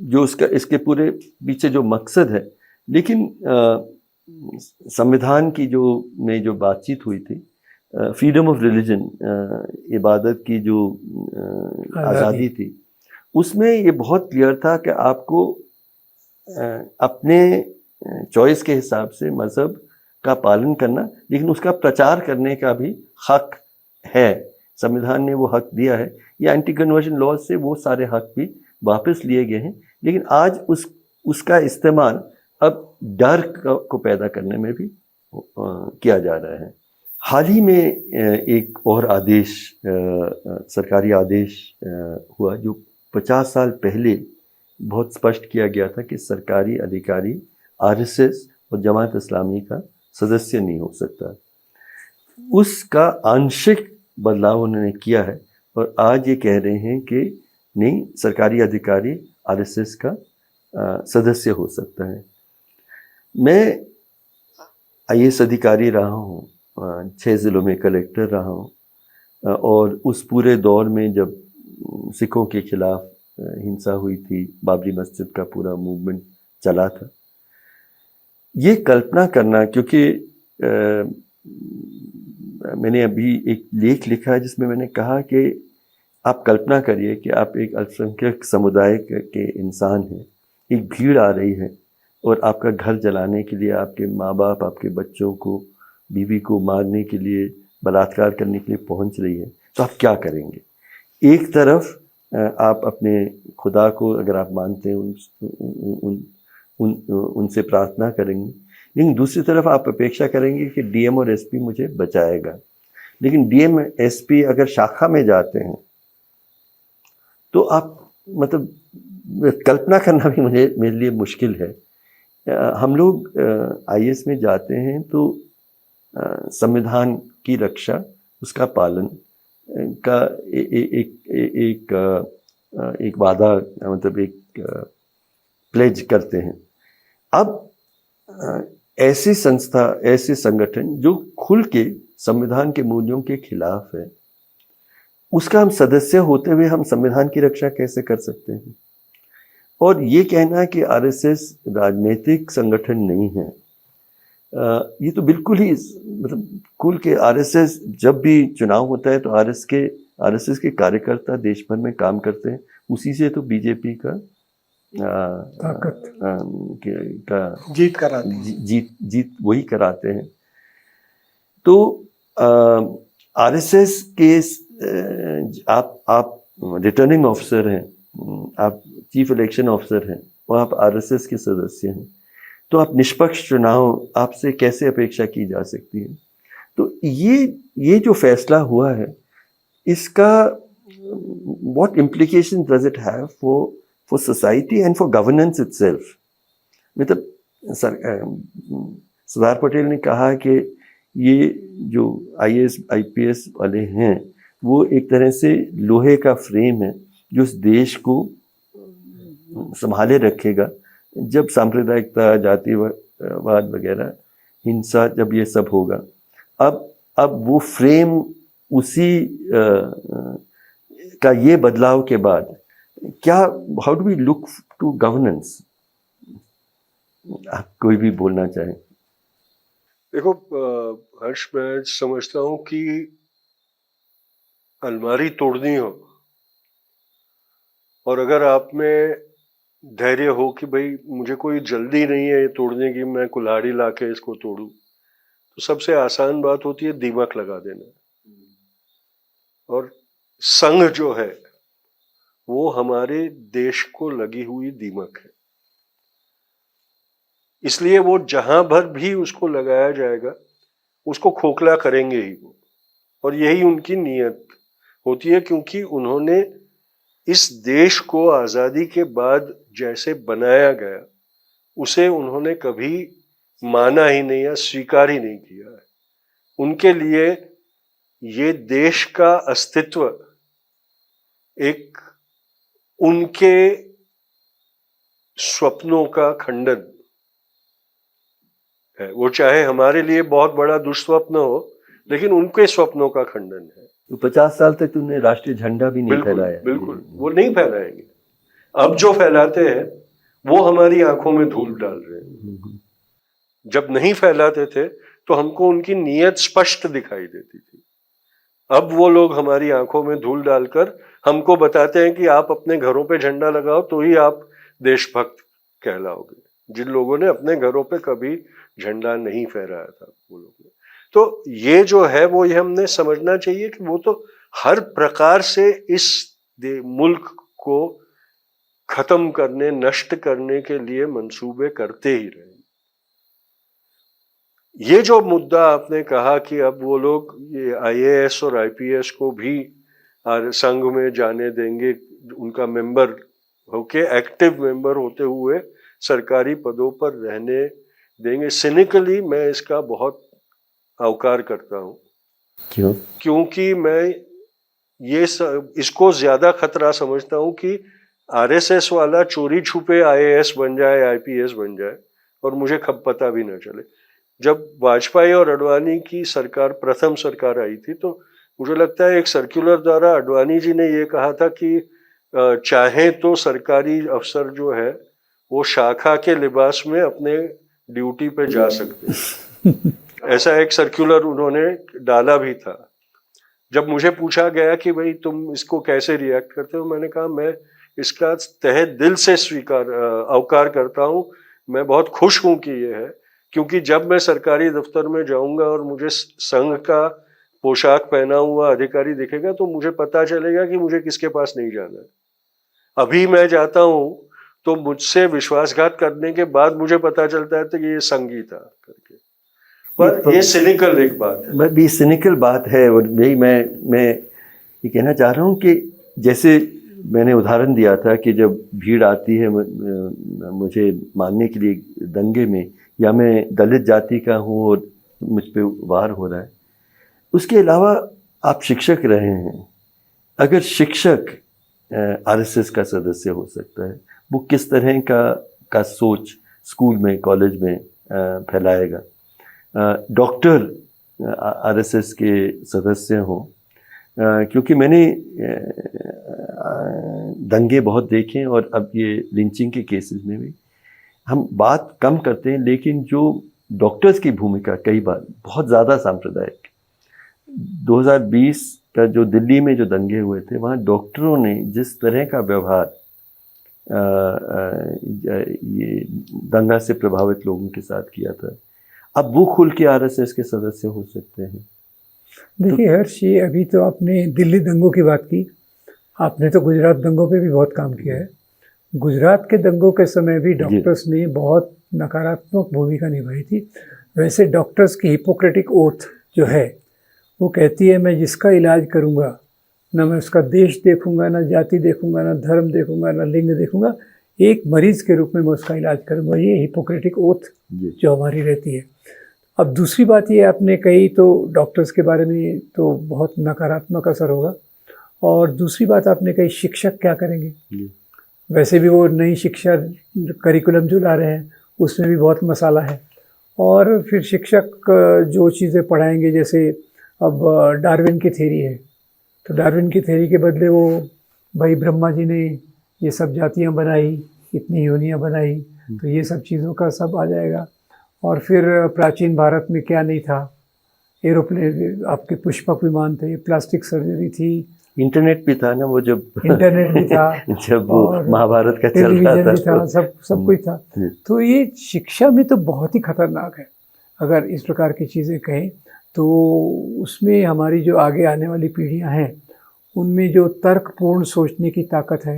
Speaker 2: जो इसके पूरे पीछे जो मकसद है, लेकिन संविधान की जो बातचीत हुई थी, फ्रीडम ऑफ रिलीजन, इबादत की जो आज़ादी थी, उसमें ये बहुत क्लियर था कि आपको अपने चॉइस के हिसाब से मज़हब का पालन करना, लेकिन उसका प्रचार करने का भी हक है। संविधान ने वो हक दिया है। ये एंटी कन्वर्जन लॉज से वो सारे हक भी वापस लिए गए हैं, लेकिन आज उसका इस्तेमाल अब डर को पैदा करने में भी किया जा रहा है। हाल ही में एक और आदेश, सरकारी आदेश हुआ जो 50 साल पहले बहुत स्पष्ट किया गया था कि सरकारी अधिकारी आरएसएस और जमात इस्लामी का सदस्य नहीं हो सकता। उसका आंशिक बदलाव उन्होंने किया है और आज ये कह रहे हैं कि नहीं, सरकारी अधिकारी आरएसएस का सदस्य हो सकता है। मैं आईएएस अधिकारी रहा हूँ, 6 ज़िलों में कलेक्टर रहा हूँ, और उस पूरे दौर में जब सिखों के खिलाफ हिंसा हुई थी, बाबरी मस्जिद का पूरा मूवमेंट चला था, ये कल्पना करना, क्योंकि मैंने अभी एक लेख लिखा है जिसमें मैंने कहा कि आप कल्पना करिए कि आप एक अल्पसंख्यक समुदाय के इंसान हैं, एक भीड़ आ रही है और आपका घर जलाने के लिए आपके माँ बाप आपके बच्चों को, बीवी को मारने के लिए, बलात्कार करने के लिए पहुंच रही है, तो आप क्या करेंगे? एक तरफ आप अपने खुदा को, अगर आप मानते हैं, उनसे प्रार्थना करेंगे, लेकिन दूसरी तरफ आप अपेक्षा करेंगे कि डीएम और एसपी मुझे बचाएगा। लेकिन डीएम एसपी अगर शाखा में जाते हैं तो आप, मतलब कल्पना करना भी मेरे लिए मुश्किल है। हम लोग आईएएस में जाते हैं तो संविधान की रक्षा, उसका पालन का एक वादा, मतलब एक प्लेज करते हैं। अब ऐसी संस्था, ऐसे संगठन जो खुल के संविधान के मूल्यों के खिलाफ है, उसका हम सदस्य होते हुए हम संविधान की रक्षा कैसे कर सकते हैं? और ये कहना कि आरएसएस राजनीतिक संगठन नहीं है, ये तो बिल्कुल ही, मतलब खुल के आरएसएस, जब भी चुनाव होता है तो आरएसएस के कार्यकर्ता देश भर में काम करते हैं, उसी से तो बीजेपी का जीत वही कराते हैं। तो आरएसएस के आप रिटर्निंग ऑफिसर हैं, आप चीफ इलेक्शन ऑफिसर हैं और आप आरएसएस के सदस्य हैं, तो आप निष्पक्ष चुनाव आपसे कैसे अपेक्षा की जा सकती है? तो ये जो फैसला हुआ है, इसका what implications does it have for society and for governance itself? मतलब सरदार पटेल ने कहा कि ये जो आईएएस आईपीएस वाले हैं, वो एक तरह से लोहे का फ्रेम है जो इस देश को संभाले रखेगा। जब सांप्रदायिकता, जातिवाद वगैरह, हिंसा, जब ये सब होगा, अब वो फ्रेम उसी का ये बदलाव के बाद क्या, how do we look to governance? आप कोई भी बोलना चाहें।
Speaker 3: देखो हर्ष, मैं समझता हूं कि अलमारी तोड़नी हो और अगर आप में धैर्य हो कि भाई मुझे कोई जल्दी नहीं है ये तोड़ने की, मैं कुल्हाड़ी लाके इसको तोड़ूं, तो सबसे आसान बात होती है दीमक लगा देना। और संघ जो है वो हमारे देश को लगी हुई दीमक है, इसलिए वो जहां भर भी उसको लगाया जाएगा उसको खोखला करेंगे ही वो, और यही उनकी नीयत होती है, क्योंकि उन्होंने इस देश को आजादी के बाद जैसे बनाया गया उसे उन्होंने कभी माना ही नहीं या स्वीकार ही नहीं किया है। उनके लिए ये देश का अस्तित्व एक उनके स्वप्नों का खंडन है। वो चाहे हमारे लिए बहुत बड़ा दुष्स्वप्न हो, लेकिन उनके स्वप्नों का खंडन है।
Speaker 2: तो 50 साल तक तुमने राष्ट्रीय झंडा भी नहीं
Speaker 3: बिल्कुल
Speaker 2: फहराया।
Speaker 3: बिल्कुल, वो नहीं फहराएंगे। अब जो फैलाते हैं वो हमारी आंखों में धूल डाल रहे हैं। जब नहीं फैलाते थे तो हमको उनकी नीयत स्पष्ट दिखाई देती थी। अब वो लोग हमारी आंखों में धूल डालकर हमको बताते हैं कि आप अपने घरों पे झंडा लगाओ तो ही आप देशभक्त कहलाओगे। जिन लोगों ने अपने घरों पे कभी झंडा नहीं फहराया था वो लोग। तो ये जो है वो ये हमने समझना चाहिए कि वो तो हर प्रकार से इस मुल्क को खत्म करने, नष्ट करने के लिए मंसूबे करते ही रहे। ये जो मुद्दा आपने कहा कि अब वो लोग ये आईएएस और आईपीएस को भी संघ में जाने देंगे, उनका मेंबर होके, एक्टिव मेंबर होते हुए सरकारी पदों पर रहने देंगे, सिनिकली मैं इसका बहुत अवकार करता हूँ।
Speaker 2: क्यों?
Speaker 3: क्योंकि मैं इसको ज्यादा खतरा समझता हूँ कि आरएसएस वाला चोरी छुपे आईएएस बन जाए, आईपीएस बन जाए और मुझे पता भी न चले। जब वाजपेयी और अडवाणी की सरकार, प्रथम सरकार आई थी, तो मुझे लगता है एक सर्कुलर द्वारा अडवाणी जी ने ये कहा था कि चाहे तो सरकारी अफसर जो है वो शाखा के लिबास में अपने ड्यूटी पे जा सकते हैं। ऐसा एक सर्कुलर उन्होंने डाला भी था। जब मुझे पूछा गया कि भाई तुम इसको कैसे रिएक्ट करते हो, मैंने कहा मैं इसका तहे दिल से अवकार करता हूँ। मैं बहुत खुश हूँ कि ये है, क्योंकि जब मैं सरकारी दफ्तर में जाऊंगा और मुझे संघ का पोशाक पहना हुआ अधिकारी दिखेगा तो मुझे पता चलेगा कि मुझे किसके पास नहीं जाना है। अभी मैं जाता हूँ तो मुझसे विश्वासघात करने के बाद मुझे पता चलता है कि ये संघी था करके। पर ये सिनिकल एक बात है।
Speaker 2: भी सिनिकल बात है। और यही मैं ये कहना चाह रहा हूँ कि जैसे मैंने उदाहरण दिया था कि जब भीड़ आती है मुझे मारने के लिए दंगे में, या मैं दलित जाति का हूँ और मुझ पे वार हो रहा है, उसके अलावा आप शिक्षक रहे हैं। अगर शिक्षक आरएसएस का सदस्य हो सकता है, वो किस तरह का सोच स्कूल में, कॉलेज में फैलाएगा। डॉक्टर आरएसएस के सदस्य हों, क्योंकि मैंने दंगे बहुत देखे और अब ये लिंचिंग के केसेस में भी हम बात कम करते हैं, लेकिन जो डॉक्टर्स की भूमिका कई बार बहुत ज़्यादा सांप्रदायिक। 2020 का जो दिल्ली में जो दंगे हुए थे, वहाँ डॉक्टरों ने जिस तरह का व्यवहार ये दंगा से प्रभावित लोगों के साथ किया था, अब वो खुल के आरएसएस के सदस्य हो सकते हैं।
Speaker 4: देखिए हर्ष, ये अभी तो आपने दिल्ली दंगों की बात की, आपने तो गुजरात दंगों पे भी बहुत काम किया है। गुजरात के दंगों के समय भी डॉक्टर्स ने बहुत नकारात्मक भूमिका निभाई थी। वैसे डॉक्टर्स की हिपोक्रेटिक ओथ जो है वो कहती है मैं जिसका इलाज करूँगा, ना मैं उसका देश देखूंगा, ना जाति देखूंगा, ना धर्म देखूंगा, ना लिंग देखूंगा, एक मरीज के रूप में मैं उसका इलाज करूंगा। ये हिपोक्रेटिक ओथ जो हमारी रहती है। अब दूसरी बात ये आपने कही, तो डॉक्टर्स के बारे में तो बहुत नकारात्मक असर होगा। और दूसरी बात आपने कही, शिक्षक क्या करेंगे। वैसे भी वो नई शिक्षा करिकुलम जो ला रहे हैं उसमें भी बहुत मसाला है। और फिर शिक्षक जो चीज़ें पढ़ाएंगे, जैसे अब डार्विन की थ्योरी है, तो डार्विन की थ्योरी के बदले वो भाई ब्रह्मा जी ने ये सब जातियाँ बनाई, इतनी योनियाँ बनाई, तो ये सब चीज़ों का सब आ जाएगा। और फिर प्राचीन भारत में क्या नहीं था, एरोप्लेन, आपके पुष्पक विमान थे, प्लास्टिक सर्जरी थी,
Speaker 2: इंटरनेट भी था ना, वो जब
Speaker 4: इंटरनेट भी था
Speaker 2: जब वो महाभारत का चल रहा
Speaker 4: था, भी था, सब कुछ था। तो ये शिक्षा में तो बहुत ही खतरनाक है। अगर इस प्रकार की चीज़ें कहें तो उसमें हमारी जो आगे आने वाली पीढ़ियां हैं उनमें जो तर्कपूर्ण सोचने की ताकत है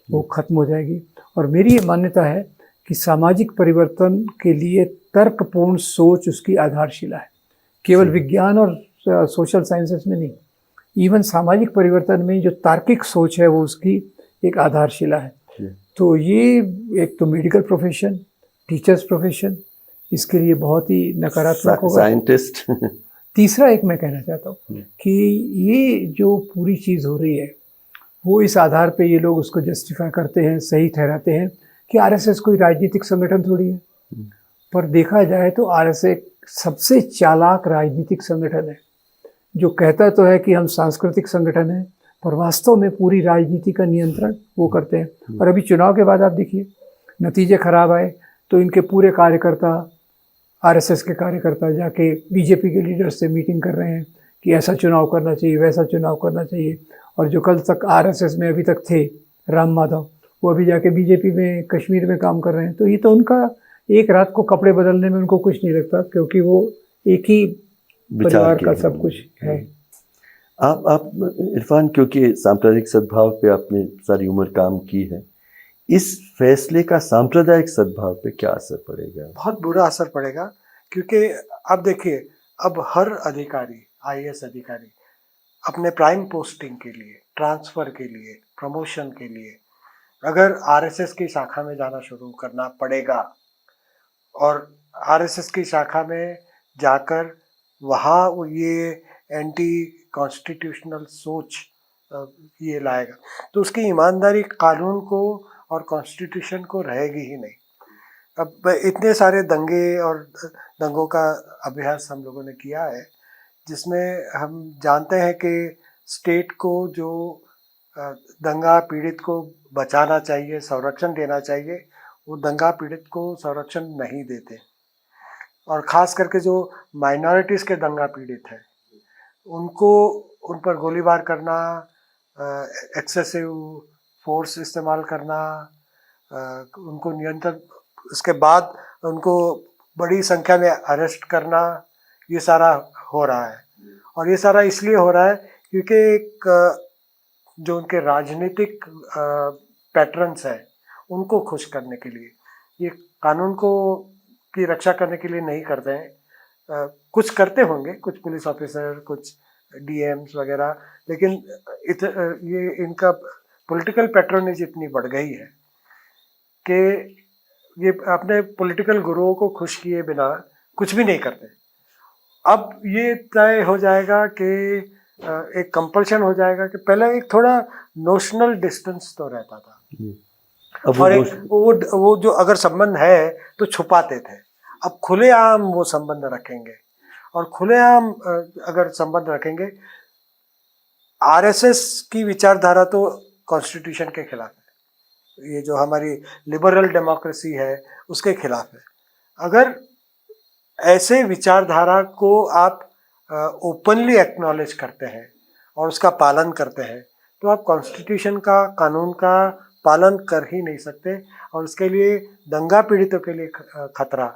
Speaker 4: वो खत्म हो जाएगी। और मेरी ये मान्यता है कि सामाजिक परिवर्तन के लिए तर्कपूर्ण सोच उसकी आधारशिला है। केवल विज्ञान और सोशल साइंसेस में नहीं, इवन सामाजिक परिवर्तन में जो तार्किक सोच है वो उसकी एक आधारशिला है। तो ये एक तो मेडिकल प्रोफेशन, टीचर्स प्रोफेशन, इसके लिए बहुत ही नकारात्मक होगा।
Speaker 2: साइंटिस्ट।
Speaker 4: तीसरा एक मैं कहना चाहता हूँ कि ये जो पूरी चीज़ हो रही है वो इस आधार पे ये लोग उसको जस्टिफाई करते हैं, सही ठहराते हैं कि आरएसएस कोई राजनीतिक संगठन थोड़ी है। पर देखा जाए तो आरएसएस सबसे चालाक राजनीतिक संगठन है। जो कहता तो है कि हम सांस्कृतिक संगठन हैं, पर वास्तव में पूरी राजनीति का नियंत्रण वो करते हैं। और अभी चुनाव के बाद आप देखिए नतीजे खराब आए तो इनके पूरे कार्यकर्ता, आरएसएस के कार्यकर्ता जाके बीजेपी के लीडर से मीटिंग कर रहे हैं कि ऐसा चुनाव करना चाहिए, वैसा चुनाव करना चाहिए। और जो कल तक आरएसएस में अभी तक थे, राम माधव, वो अभी जाके बीजेपी में कश्मीर में काम कर रहे हैं। तो ये तो उनका एक रात को कपड़े बदलने में उनको कुछ नहीं लगता, क्योंकि वो एक ही परिवार का सब कुछ है।
Speaker 2: आप इरफान, क्योंकि सांप्रदायिक सद्भाव पे आपने सारी उम्र काम की है, इस फैसले का सांप्रदायिक सद्भाव पे क्या असर पड़ेगा?
Speaker 5: बहुत बुरा असर पड़ेगा, क्योंकि अब देखिए, अब हर अधिकारी, आईएएस अधिकारी अपने प्राइम पोस्टिंग के लिए, ट्रांसफर के लिए, प्रमोशन के लिए अगर आरएसएस की शाखा में जाना शुरू करना पड़ेगा और आरएसएस की शाखा में जाकर वहाँ वो ये एंटी कॉन्स्टिट्यूशनल सोच ये लाएगा, तो उसकी ईमानदारी कानून को और कॉन्स्टिट्यूशन को रहेगी ही नहीं। अब इतने सारे दंगे और दंगों का अभ्यास हम लोगों ने किया है, जिसमें हम जानते हैं कि स्टेट को जो दंगा पीड़ित को बचाना चाहिए, संरक्षण देना चाहिए, वो दंगा पीड़ित को संरक्षण नहीं देते। और ख़ास करके जो माइनॉरिटीज़ के दंगा पीड़ित हैं, उनको उन पर गोलीबार करना, एक्सेसिव फोर्स इस्तेमाल करना, उनको नियंत्रण, उसके बाद उनको बड़ी संख्या में अरेस्ट करना, ये सारा हो रहा है। और ये सारा इसलिए हो रहा है क्योंकि एक जो उनके राजनीतिक पैटर्न्स हैं, उनको खुश करने के लिए, ये कानून को की रक्षा करने के लिए नहीं करते हैं। कुछ करते होंगे, कुछ पुलिस ऑफिसर, कुछ डीएम्स वगैरह, लेकिन ये इनका पॉलिटिकल पैटर्नेज इतनी बढ़ गई है कि ये अपने पॉलिटिकल गुरुओं को खुश किए बिना कुछ भी नहीं करते। अब ये तय हो जाएगा कि एक कंपल्शन हो जाएगा कि पहले एक थोड़ा नोशनल डिस्टेंस तो रहता था, और एक वो जो अगर संबंध है तो छुपाते थे। अब खुलेआम वो संबंध रखेंगे, और खुलेआम अगर संबंध रखेंगे, आरएसएस की विचारधारा तो कॉन्स्टिट्यूशन के खिलाफ है, ये जो हमारी लिबरल डेमोक्रेसी है उसके खिलाफ है। अगर ऐसे विचारधारा को आप ओपनली एक्नॉलेज करते हैं और उसका पालन करते हैं, तो आप कॉन्स्टिट्यूशन का, कानून का पालन कर ही नहीं सकते। और उसके लिए दंगा पीड़ितों के लिए खतरा,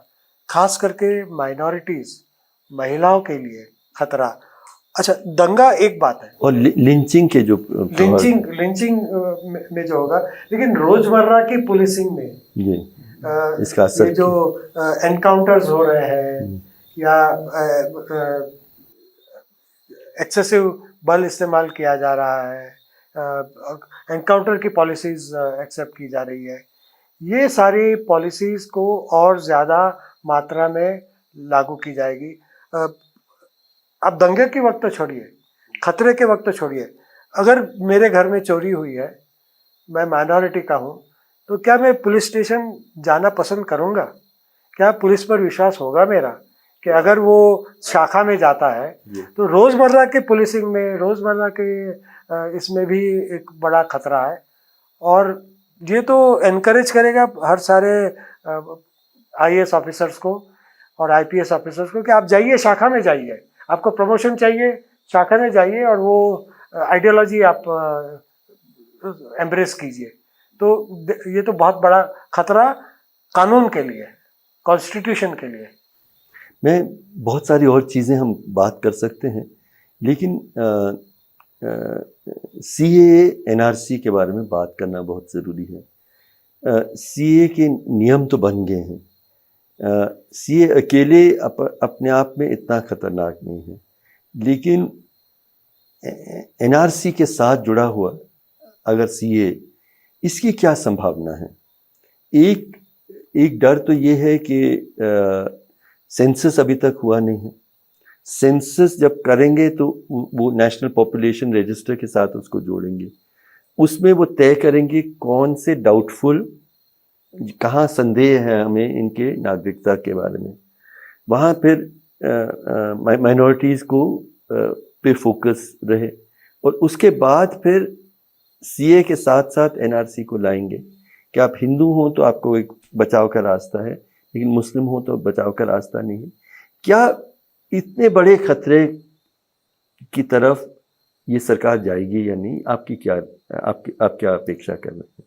Speaker 5: खास करके माइनॉरिटीज़, महिलाओं के लिए खतरा। अच्छा, दंगा एक बात है, और
Speaker 2: लिंचिंग के जो
Speaker 5: लिंचिंग में जो होगा, लेकिन रोजमर्रा की पुलिसिंग में
Speaker 2: इसका असर,
Speaker 5: ये जो एनकाउंटर्स हो रहे हैं या एक्सेसिव बल इस्तेमाल किया जा रहा है, एनकाउंटर की पॉलिसीज एक्सेप्ट की जा रही है, ये सारी पॉलिसीज को और ज़्यादा मात्रा में लागू की जाएगी। अब दंगे के वक्त तो छोड़िए, खतरे के वक्त तो छोड़िए, अगर मेरे घर में चोरी हुई है, मैं माइनॉरिटी का हूँ, तो क्या मैं पुलिस स्टेशन जाना पसंद करूँगा? क्या पुलिस पर विश्वास होगा मेरा कि अगर वो शाखा में जाता है तो रोज़मर्रा के पुलिसिंग में, रोज़मर्रा के इसमें भी एक बड़ा खतरा है। और ये तो एनकरेज करेगा हर सारे आईएएस ऑफिसर्स को और आईपीएस ऑफिसर्स को कि आप जाइए, शाखा में जाइए, आपको प्रमोशन चाहिए, शाखा में जाइए और वो आइडियोलॉजी आप एम्ब्रेस कीजिए। तो ये तो बहुत बड़ा खतरा कानून के लिए, कॉन्स्टिट्यूशन के लिए।
Speaker 2: मैं बहुत सारी और चीज़ें हम बात कर सकते हैं, लेकिन सीए एनआरसी के बारे में बात करना बहुत ज़रूरी है। सीए के नियम तो बन गए हैं, सीए अकेले अपने आप में इतना ख़तरनाक नहीं है, लेकिन एनआरसी के साथ जुड़ा हुआ अगर सीए, इसकी क्या संभावना है? एक डर तो ये है कि सेंसस अभी तक हुआ नहीं है। सेंसस जब करेंगे तो वो नेशनल पॉपुलेशन रजिस्टर के साथ उसको जोड़ेंगे, उसमें वो तय करेंगे कौन से डाउटफुल, कहाँ संदेह है हमें इनके नागरिकता के बारे में। वहाँ फिर माइनॉरिटीज़ को पे फोकस रहे, और उसके बाद फिर सीए के साथ साथ एनआरसी को लाएंगे कि आप हिंदू हो तो आपको एक बचाव का रास्ता है, लेकिन मुस्लिम हो तो बचाव का रास्ता नहीं है। क्या इतने बड़े खतरे की तरफ ये सरकार जाएगी या नहीं? आप क्या अपेक्षा कर रहे हैं?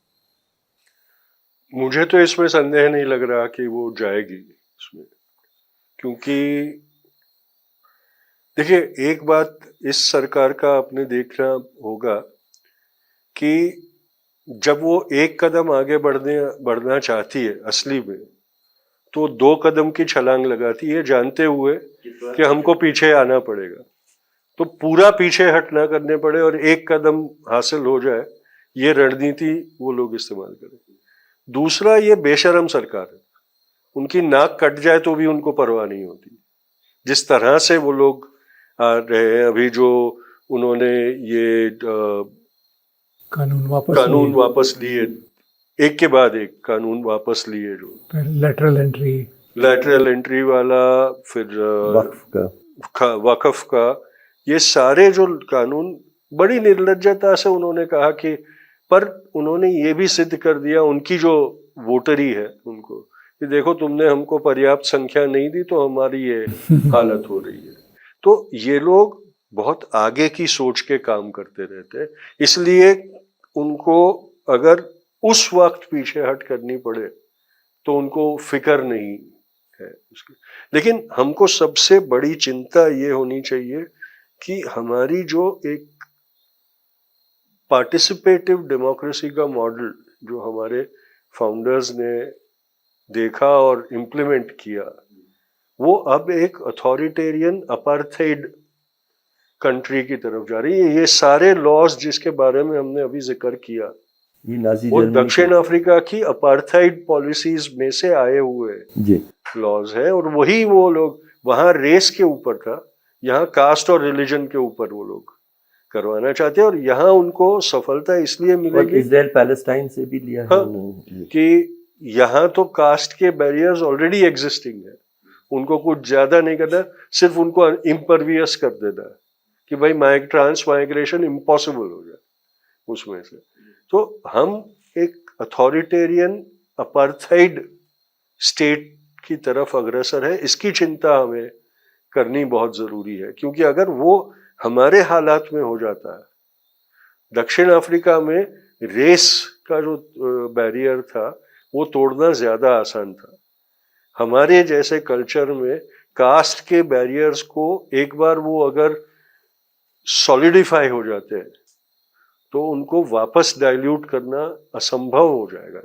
Speaker 3: मुझे तो इसमें संदेह नहीं लग रहा कि वो जाएगी इसमें, क्योंकि देखिए, एक बात इस सरकार का आपने देखना होगा कि जब वो एक कदम आगे बढ़ना चाहती है असली में, तो 2 कदम की छलांग लगाती है, जानते हुए कि हमको पीछे आना पड़ेगा। तो पूरा पीछे हट ना करने पड़े और एक कदम हासिल हो जाए, ये रणनीति वो लोग इस्तेमाल करें। दूसरा, ये बेशरम सरकार है, उनकी नाक कट जाए तो भी उनको परवाह नहीं होती। जिस तरह से वो लोग आ रहे हैं, अभी जो उन्होंने ये कानून वापस लिए, एक के बाद एक कानून वापस लिए, जो लेटरल एंट्री वाला, फिर वक्फ का, ये सारे जो कानून बड़ी निर्लज्जता से उन्होंने कहा कि, पर उन्होंने ये भी सिद्ध कर दिया उनकी जो वोटरी है उनको, कि देखो तुमने हमको पर्याप्त संख्या नहीं दी तो हमारी ये हालत हो रही है। तो ये लोग बहुत आगे की सोच के काम करते रहते हैं, इसलिए उनको अगर उस वक्त पीछे हट करनी पड़े तो उनको फिक्र नहीं है उसकी। लेकिन हमको सबसे बड़ी चिंता ये होनी चाहिए कि हमारी जो एक पार्टिसिपेटिव डेमोक्रेसी का मॉडल जो हमारे फाउंडर्स ने देखा और इम्प्लीमेंट किया, वो अब एक अथॉरिटेरियन अपार्थाइड कंट्री की तरफ जा रही है। ये सारे लॉज जिसके बारे में हमने अभी जिक्र किया,
Speaker 2: ये नाज़ी
Speaker 3: वो
Speaker 2: जर्मनी
Speaker 3: दक्षिण अफ्रीका की अपार्थाइड पॉलिसीज में से आए हुए लॉज है, और वही वो लोग, वहां रेस के ऊपर था, यहाँ कास्ट और रिलीजन के ऊपर वो लोग करवाना चाहते हैं, और यहाँ उनको सफलता इसलिए मिलेगी,
Speaker 2: इजराइल पैलेस्टाइन से भी लिया है
Speaker 3: कि यहाँ तो कास्ट के बैरियर्स ऑलरेडी एग्जिस्टिंग है, उनको कुछ ज्यादा नहीं करना, सिर्फ उनको इम्परवियस कर देना है कि भाई ट्रांस माइग्रेशन इम्पॉसिबल हो जाए उसमें से। तो हम एक अथॉरिटेरियन अपार्थाइड स्टेट की तरफ अग्रसर है, इसकी चिंता हमें करनी बहुत जरूरी है, क्योंकि अगर वो हमारे हालात में हो जाता है, दक्षिण अफ्रीका में रेस का जो बैरियर था वो तोड़ना ज्यादा आसान था। हमारे जैसे कल्चर में कास्ट के बैरियर्स को एक बार वो अगर सॉलिडिफाई हो जाते हैं तो उनको वापस डाइल्यूट करना असंभव हो जाएगा,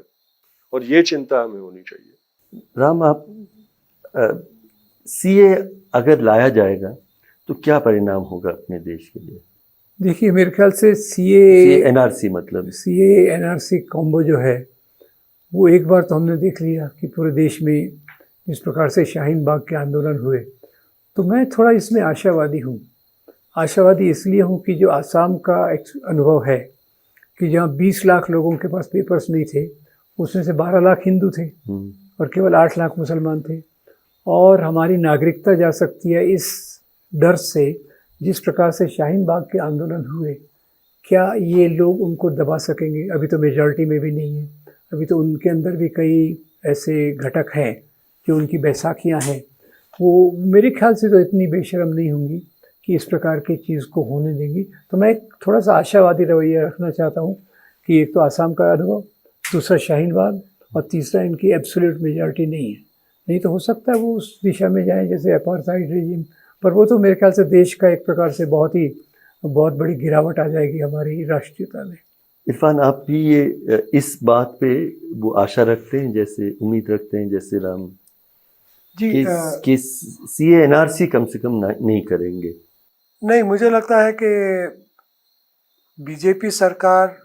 Speaker 3: और ये चिंता हमें होनी चाहिए।
Speaker 2: राम, आप सीए अगर लाया जाएगा तो क्या परिणाम होगा अपने देश के लिए?
Speaker 4: देखिए, मेरे ख्याल से सीए
Speaker 2: एनआरसी, मतलब
Speaker 4: सीए एनआरसी कॉम्बो जो है, वो एक बार तो हमने देख लिया कि पूरे देश में इस प्रकार से शाहीन बाग के आंदोलन हुए, तो मैं थोड़ा इसमें आशावादी हूँ। आशावादी इसलिए हूँ कि जो आसाम का एक अनुभव है कि जहाँ 20 लाख लोगों के पास पेपर्स नहीं थे, उसमें से 12 लाख हिंदू थे और केवल 8 लाख मुसलमान थे, और हमारी नागरिकता जा सकती है इस डर से। जिस प्रकार से शाहीन बाग के आंदोलन हुए, क्या ये लोग उनको दबा सकेंगे? अभी तो मेजॉरिटी में भी नहीं है, अभी तो उनके अंदर भी कई ऐसे घटक हैं जो उनकी बैसाखियाँ हैं, वो मेरे ख्याल से तो इतनी बेशर्म नहीं होंगी कि इस प्रकार की चीज़ को होने देंगी। तो मैं एक थोड़ा सा आशावादी रवैया रखना चाहता हूँ कि एक तो आसाम का अनुभव, दूसरा शाहीन बाग, और तीसरा इनकी एब्सोल्यूट मेजॉरिटी नहीं है। नहीं तो हो सकता है वो उस दिशा में जाएं जैसे अपार्थाइड रेजिम, पर वो तो मेरे ख्याल से देश का एक प्रकार से बहुत बड़ी गिरावट आ जाएगी हमारी राष्ट्रीयता में।
Speaker 2: इरफान, आप भी ये इस बात पे वो आशा रखते हैं, जैसे उम्मीद रखते हैं जैसे राम
Speaker 5: जी,
Speaker 2: कि सीए एनआरसी कम से कम नहीं करेंगे?
Speaker 5: नहीं, मुझे लगता है कि बीजेपी सरकार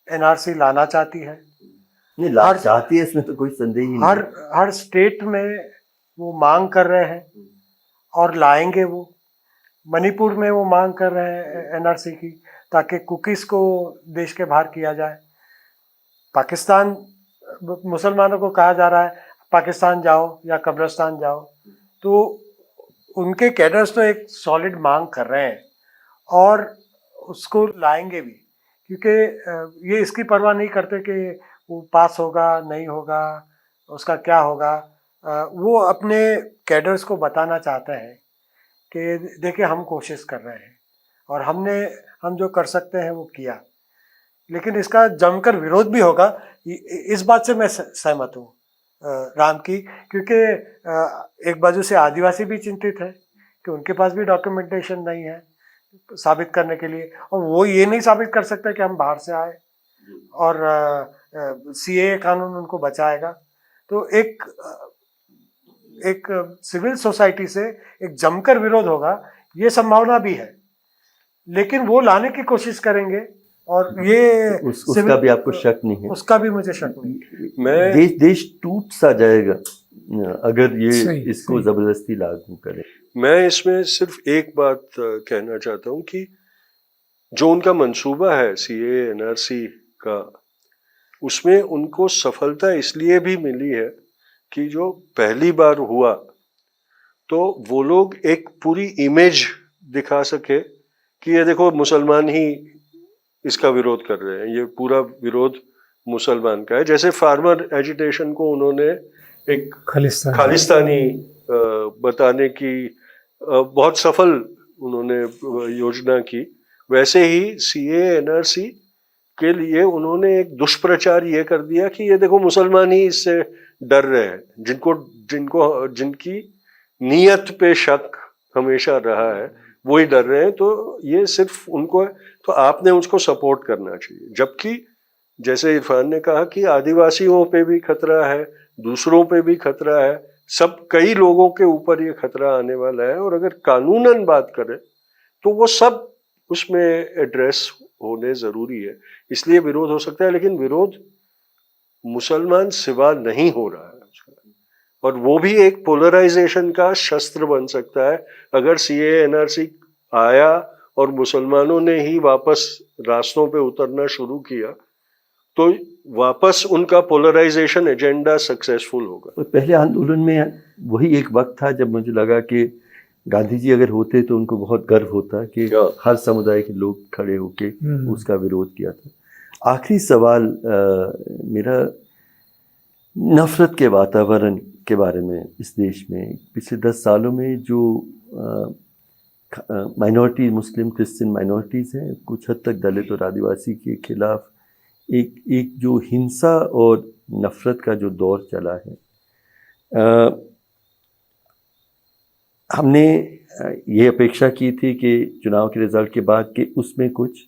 Speaker 5: एनआरसी लाना चाहती है।
Speaker 2: नहीं, चाहती है, इसमें तो कोई संदेह ही नहीं।
Speaker 5: हर स्टेट में वो मांग कर रहे हैं और लाएंगे वो। मणिपुर में वो मांग कर रहे हैं एनआरसी की, ताकि कुकीज़ को देश के बाहर किया जाए। पाकिस्तान, मुसलमानों को कहा जा रहा है पाकिस्तान जाओ या कब्रिस्तान जाओ, तो उनके कैडर्स तो एक सॉलिड मांग कर रहे हैं और उसको लाएंगे भी, क्योंकि ये इसकी परवाह नहीं करते कि वो पास होगा नहीं होगा, उसका क्या होगा। वो अपने कैडर्स को बताना चाहते हैं कि देखिए हम कोशिश कर रहे हैं और हम जो कर सकते हैं वो किया। लेकिन इसका जमकर विरोध भी होगा, इस बात से मैं सहमत हूँ राम की, क्योंकि एक बाजू से आदिवासी भी चिंतित है कि उनके पास भी डॉक्यूमेंटेशन नहीं है साबित करने के लिए, और वो ये नहीं साबित कर सकता कि हम बाहर से आए और सीएए कानून उनको बचाएगा। तो एक सिविल सोसाइटी से एक जमकर विरोध होगा, ये संभावना भी है, लेकिन वो लाने की कोशिश करेंगे। और ये
Speaker 2: उसका भी आपको शक नहीं है?
Speaker 5: उसका भी मुझे शक नहीं।
Speaker 2: देश टूट सा जाएगा अगर ये इसको
Speaker 4: सही।
Speaker 2: जबरदस्ती लागू करे।
Speaker 3: मैं इसमें सिर्फ एक बात कहना चाहता हूँ कि जो उनका मंसूबा है सीए एनआरसी का, उसमें उनको सफलता इसलिए भी मिली है कि जो पहली बार हुआ तो वो लोग एक पूरी इमेज दिखा सके कि ये देखो मुसलमान ही इसका विरोध कर रहे हैं, ये पूरा विरोध मुसलमान का है। जैसे फार्मर एजिटेशन को उन्होंने एक खालिस्तानी बताने की बहुत सफल उन्होंने योजना की, वैसे ही सीए एनआरसी के लिए उन्होंने एक दुष्प्रचार ये कर दिया कि ये देखो मुसलमान ही इससे डर रहे हैं, जिनकी नीयत पे शक हमेशा रहा है वो ही डर रहे हैं। तो ये सिर्फ उनको, तो आपने उसको सपोर्ट करना चाहिए। जबकि जैसे इरफान ने कहा कि आदिवासियों पे भी खतरा है, दूसरों पे भी खतरा है, सब कई लोगों के ऊपर ये खतरा आने वाला है, और अगर कानूनन बात करें तो वो सब उसमें एड्रेस होने जरूरी है। इसलिए विरोध हो सकता है, लेकिन विरोध मुसलमान सिवा नहीं हो रहा है उसका, और वो भी एक पोलराइजेशन का शस्त्र बन सकता है। अगर सीए एनआरसी आया और मुसलमानों ने ही वापस रास्तों पे उतरना शुरू किया तो वापस उनका पोलराइजेशन एजेंडा सक्सेसफुल होगा।
Speaker 2: पहले आंदोलन में वही एक वक्त था जब मुझे लगा कि गांधी जी अगर होते तो उनको बहुत गर्व होता कि हर समुदाय के लोग खड़े होके उसका विरोध किया था। आखिरी सवाल मेरा नफरत के वातावरण के बारे में इस देश में पिछले 10 सालों में जो माइनॉरिटी मुस्लिम क्रिश्चियन माइनॉरिटीज़ हैं, कुछ हद तक दलित और आदिवासी के खिलाफ एक जो हिंसा और नफरत का जो दौर चला है, हमने ये अपेक्षा की थी कि चुनाव के रिजल्ट के बाद कि उसमें कुछ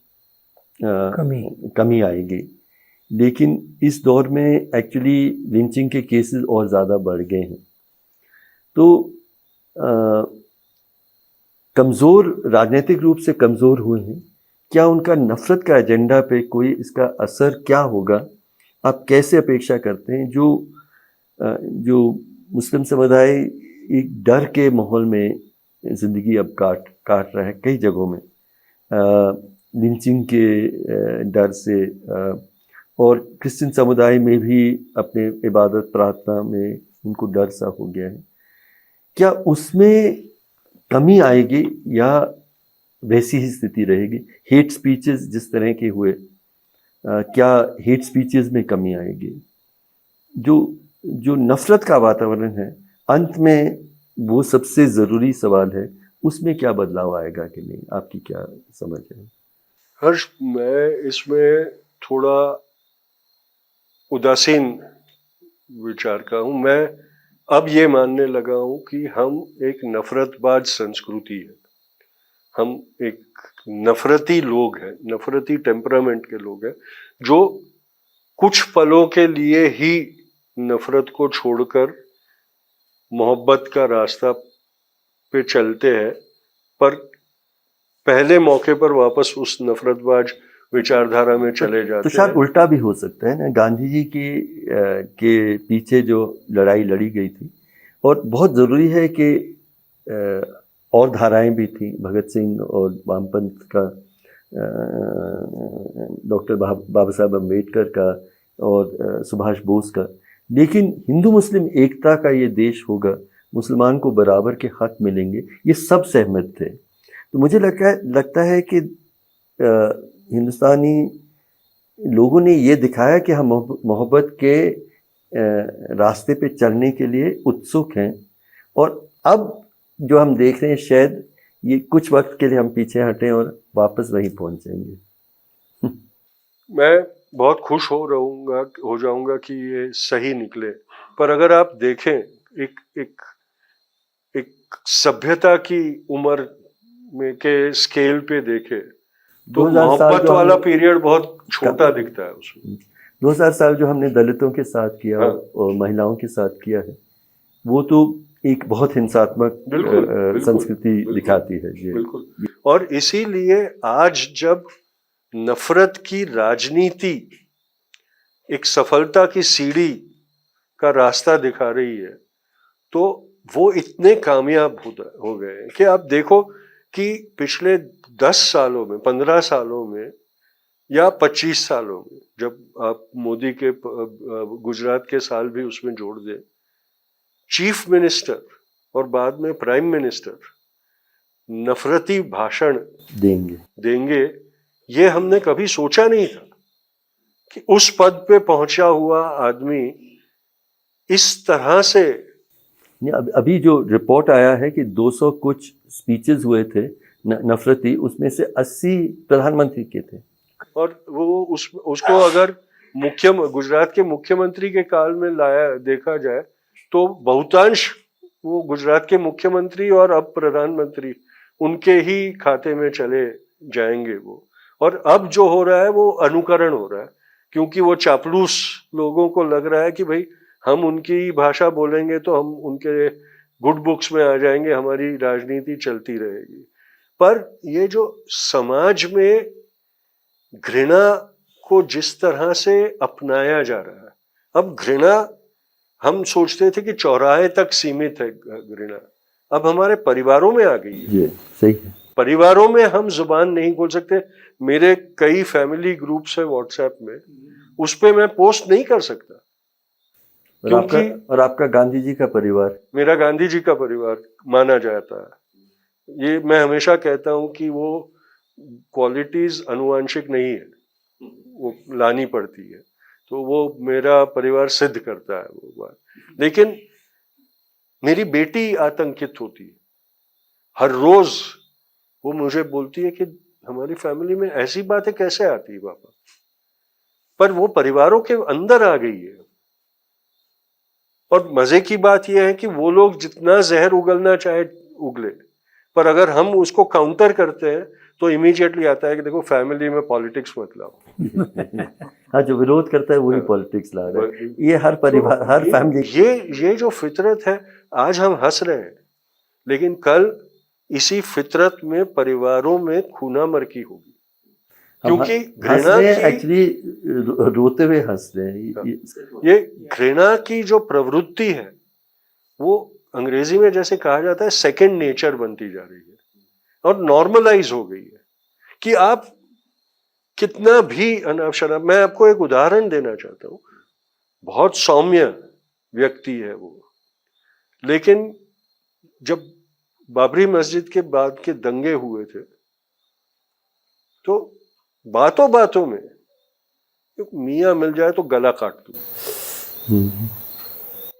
Speaker 2: कमी आएगी, लेकिन इस दौर में एक्चुअली लिंचिंग के केसेस और ज़्यादा बढ़ गए हैं। तो कमज़ोर, राजनीतिक रूप से कमज़ोर हुए हैं, क्या उनका नफ़रत का एजेंडा पे कोई इसका असर क्या होगा? आप कैसे अपेक्षा करते हैं जो मुस्लिम समुदाय एक डर के माहौल में ज़िंदगी अब काट रहा है कई जगहों में, लिंचिंग के डर से, और क्रिश्चियन समुदाय में भी अपने इबादत प्रार्थना में उनको डर सा हो गया है, क्या उसमें कमी आएगी या वैसी ही स्थिति रहेगी? हेट स्पीचेस जिस तरह के हुए, क्या हेट स्पीचेस में कमी आएगी? जो नफ़रत का वातावरण है, अंत में वो सबसे ज़रूरी सवाल है, उसमें क्या बदलाव आएगा कि नहीं? आपकी क्या समझ है?
Speaker 3: हर्ष, मैं इसमें थोड़ा उदासीन विचार का हूँ। मैं अब ये मानने लगा हूँ कि हम एक नफरतबाज संस्कृति है, हम एक नफरती लोग हैं, नफरती टेम्परामेंट के लोग हैं, जो कुछ पलों के लिए ही नफरत को छोड़कर मोहब्बत का रास्ता पे चलते हैं, पर पहले मौके पर वापस उस नफरतबाज विचारधारा में चले जाते हैं।
Speaker 2: तो शायद उल्टा भी हो सकता है ना, गांधी जी के पीछे जो लड़ाई लड़ी गई थी, और बहुत ज़रूरी है कि और धाराएं भी थी, भगत सिंह और वामपंथ का, डॉक्टर बाबा साहब अम्बेडकर का और सुभाष बोस का, लेकिन हिंदू मुस्लिम एकता का ये देश होगा मुसलमान को बराबर के हक मिलेंगे, ये सब सहमत थे। तो मुझे लगता है कि हिंदुस्तानी लोगों ने ये दिखाया कि हम मोहब्बत के रास्ते पे चलने के लिए उत्सुक हैं। और अब जो हम देख रहे हैं, शायद ये कुछ वक्त के लिए हम पीछे हटें और वापस वहीं पहुंचेंगे।
Speaker 3: मैं बहुत खुश हो जाऊंगा कि ये सही निकले। पर अगर आप देखें एक एक एक सभ्यता की उम्र में के स्केल पे देखें तो
Speaker 2: 2000 साल
Speaker 3: मोहब्बत
Speaker 2: जो
Speaker 3: वाला
Speaker 2: हमने-
Speaker 3: पीरियड बहुत छोटा दिखता है उसमें।
Speaker 2: 2000 साल जो हमने दलितों के साथ किया
Speaker 3: हाँ।
Speaker 2: और महिलाओं के साथ किया है, वो तो एक बहुत हिंसात्मक
Speaker 3: बिल्कुल,
Speaker 2: संस्कृति
Speaker 3: बिल्कुल,
Speaker 2: दिखाती है ये।
Speaker 3: बिल्कुल। और इसीलिए आज जब नफरत की राजनीति एक सफलता की सीढ़ी का रास्ता दिखा रही है, तो वो इतने कामयाब हो गए हैं कि आप देखो कि पिछले 10 सालों में, 15 सालों में या 25 सालों में, जब आप मोदी के गुजरात के साल भी उसमें जोड़ दें, चीफ मिनिस्टर और बाद में प्राइम मिनिस्टर नफरती भाषण देंगे, ये हमने कभी सोचा नहीं था कि उस पद पे पहुंचा हुआ आदमी इस तरह से।
Speaker 2: अभी जो रिपोर्ट आया है कि 200 कुछ स्पीचेस हुए थे नफरती, उसमें से 80 प्रधानमंत्री के थे। और
Speaker 3: वो उसको अगर गुजरात के मुख्यमंत्री के काल में देखा जाए तो बहुतांश वो गुजरात के मुख्यमंत्री और अब प्रधानमंत्री उनके ही खाते में चले जाएंगे वो। और अब जो हो रहा है वो अनुकरण हो रहा है, क्योंकि वो चापलूस लोगों को लग रहा है कि भाई हम उनकी भाषा बोलेंगे तो हम उनके गुड बुक्स में आ जाएंगे, हमारी राजनीति चलती रहेगी। पर ये जो समाज में घृणा को जिस तरह से अपनाया जा रहा है, अब घृणा हम सोचते थे कि चौराहे तक सीमित है घृणा, अब हमारे परिवारों में आ गई है।
Speaker 2: ये सही है।
Speaker 3: परिवारों में हम जुबान नहीं खोल सकते। मेरे कई फैमिली ग्रुप्स है व्हाट्सएप में, उस पे मैं पोस्ट नहीं कर सकता क्योंकि
Speaker 2: आपका गांधी जी का परिवार,
Speaker 3: मेरा गांधी जी का परिवार माना जाता है। ये मैं हमेशा कहता हूं कि वो क्वालिटीज अनुवांशिक नहीं है, वो लानी पड़ती है। तो वो मेरा परिवार सिद्ध करता है वो बात। लेकिन मेरी बेटी आतंकित होती है, हर रोज वो मुझे बोलती है कि हमारी फैमिली में ऐसी बातें कैसे आती है पापा, पर वो परिवारों के अंदर आ गई है। और मजे की बात यह है कि वो लोग जितना जहर उगलना चाहे उगले, पर अगर हम उसको काउंटर करते हैं तो इमीडिएटली आता है कि देखो फैमिली में पॉलिटिक्स मत लाओ।
Speaker 2: हाँ, जो विरोध करता है वही पॉलिटिक्स ला रहा है। ये हर परिवार, हर फैमिली,
Speaker 3: ये जो फितरत है, आज हम हंस रहे हैं लेकिन कल इसी फितरत में परिवारों में खूना मरकी होगी, क्योंकि घृणा की
Speaker 2: एक्चुअली रोते हुए हंस रहे हैं।
Speaker 3: ये घृणा की जो प्रवृत्ति है वो अंग्रेजी में जैसे कहा जाता है सेकंड नेचर बनती जा रही है और नॉर्मलाइज हो गई है कि आप कितना भी अनाप शनाप। मैं आपको एक उदाहरण देना चाहता हूँ। बहुत सौम्य व्यक्ति है वो, लेकिन जब बाबरी मस्जिद के बाद के दंगे हुए थे तो बातों बातों में मियां मिल जाए तो गला काट दूं,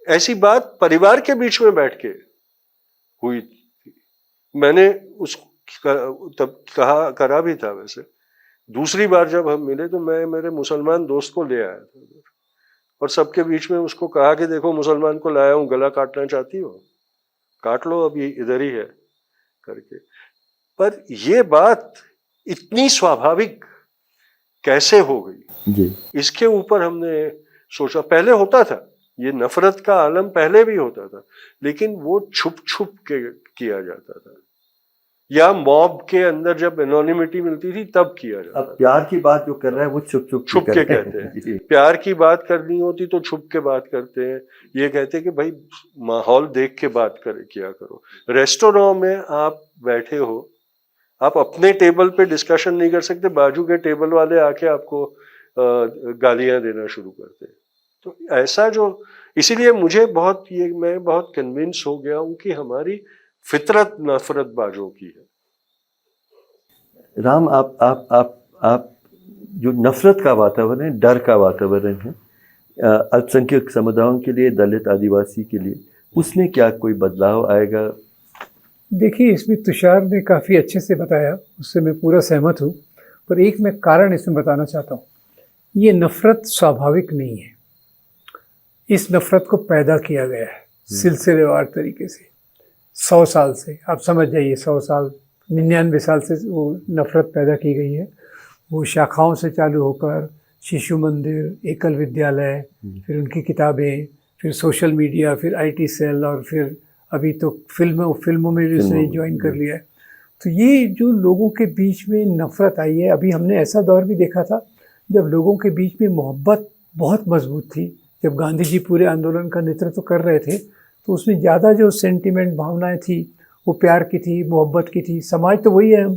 Speaker 3: ऐसी बात परिवार के बीच में बैठ के हुई थी। मैंने तब करा भी था। वैसे दूसरी बार जब हम मिले तो मैं मेरे मुसलमान दोस्त को ले आया था और सबके बीच में उसको कहा कि देखो मुसलमान को लाया हूं, गला काटना चाहती हो काट लो, अभी इधर ही है करके। पर ये बात इतनी स्वाभाविक कैसे हो गई
Speaker 2: जी।
Speaker 3: इसके ऊपर हमने सोचा। पहले होता था, ये नफरत का आलम पहले भी होता था, लेकिन वो छुप छुप के किया जाता था, या मॉब के अंदर जब एनोनिमिटी मिलती थी तब किया जाता था।
Speaker 2: अब प्यार की बात जो कर रहा है वो छुप
Speaker 3: के कहते हैं। प्यार की बात करनी होती तो छुप के बात करते हैं। ये कहते हैं कि भाई माहौल देख के बात किया करो। रेस्टोरेंट में आप बैठे हो, आप अपने टेबल पे डिस्कशन नहीं कर सकते, बाजू के टेबल वाले आके आपको गालियां देना शुरू करते हैं। तो ऐसा जो इसीलिए मैं बहुत कन्विंस हो गया हूं कि हमारी फितरत नफरतबाजों की है।
Speaker 2: राम, आप जो नफरत का वातावरण है, डर का वातावरण है अल्पसंख्यक समुदायों के लिए, दलित आदिवासी के लिए, उसमें क्या कोई बदलाव आएगा?
Speaker 4: देखिए, इसमें तुषार ने काफ़ी अच्छे से बताया, उससे मैं पूरा सहमत हूँ। पर एक मैं कारण इसमें बताना चाहता हूँ। ये नफ़रत स्वाभाविक नहीं है। इस नफ़रत को पैदा किया गया है सिलसिलेवार तरीके से 100 साल से। आप समझ जाइए, 100 साल, 99 साल से वो नफ़रत पैदा की गई है। वो शाखाओं से चालू होकर शिशु मंदिर, एकल विद्यालय, फिर उनकी किताबें, फिर सोशल मीडिया, फिर आईटी सेल, और फिर अभी तो फिल्मों में भी उसने ज्वाइन कर लिया है। तो ये जो लोगों के बीच में नफ़रत आई है, अभी हमने ऐसा दौर भी देखा था जब लोगों के बीच में मोहब्बत बहुत मजबूत थी। जब गांधी जी पूरे आंदोलन का नेतृत्व कर रहे थे तो उसमें ज़्यादा जो सेंटिमेंट, भावनाएं थी, वो प्यार की थी, मोहब्बत की थी। समाज तो वही है हम,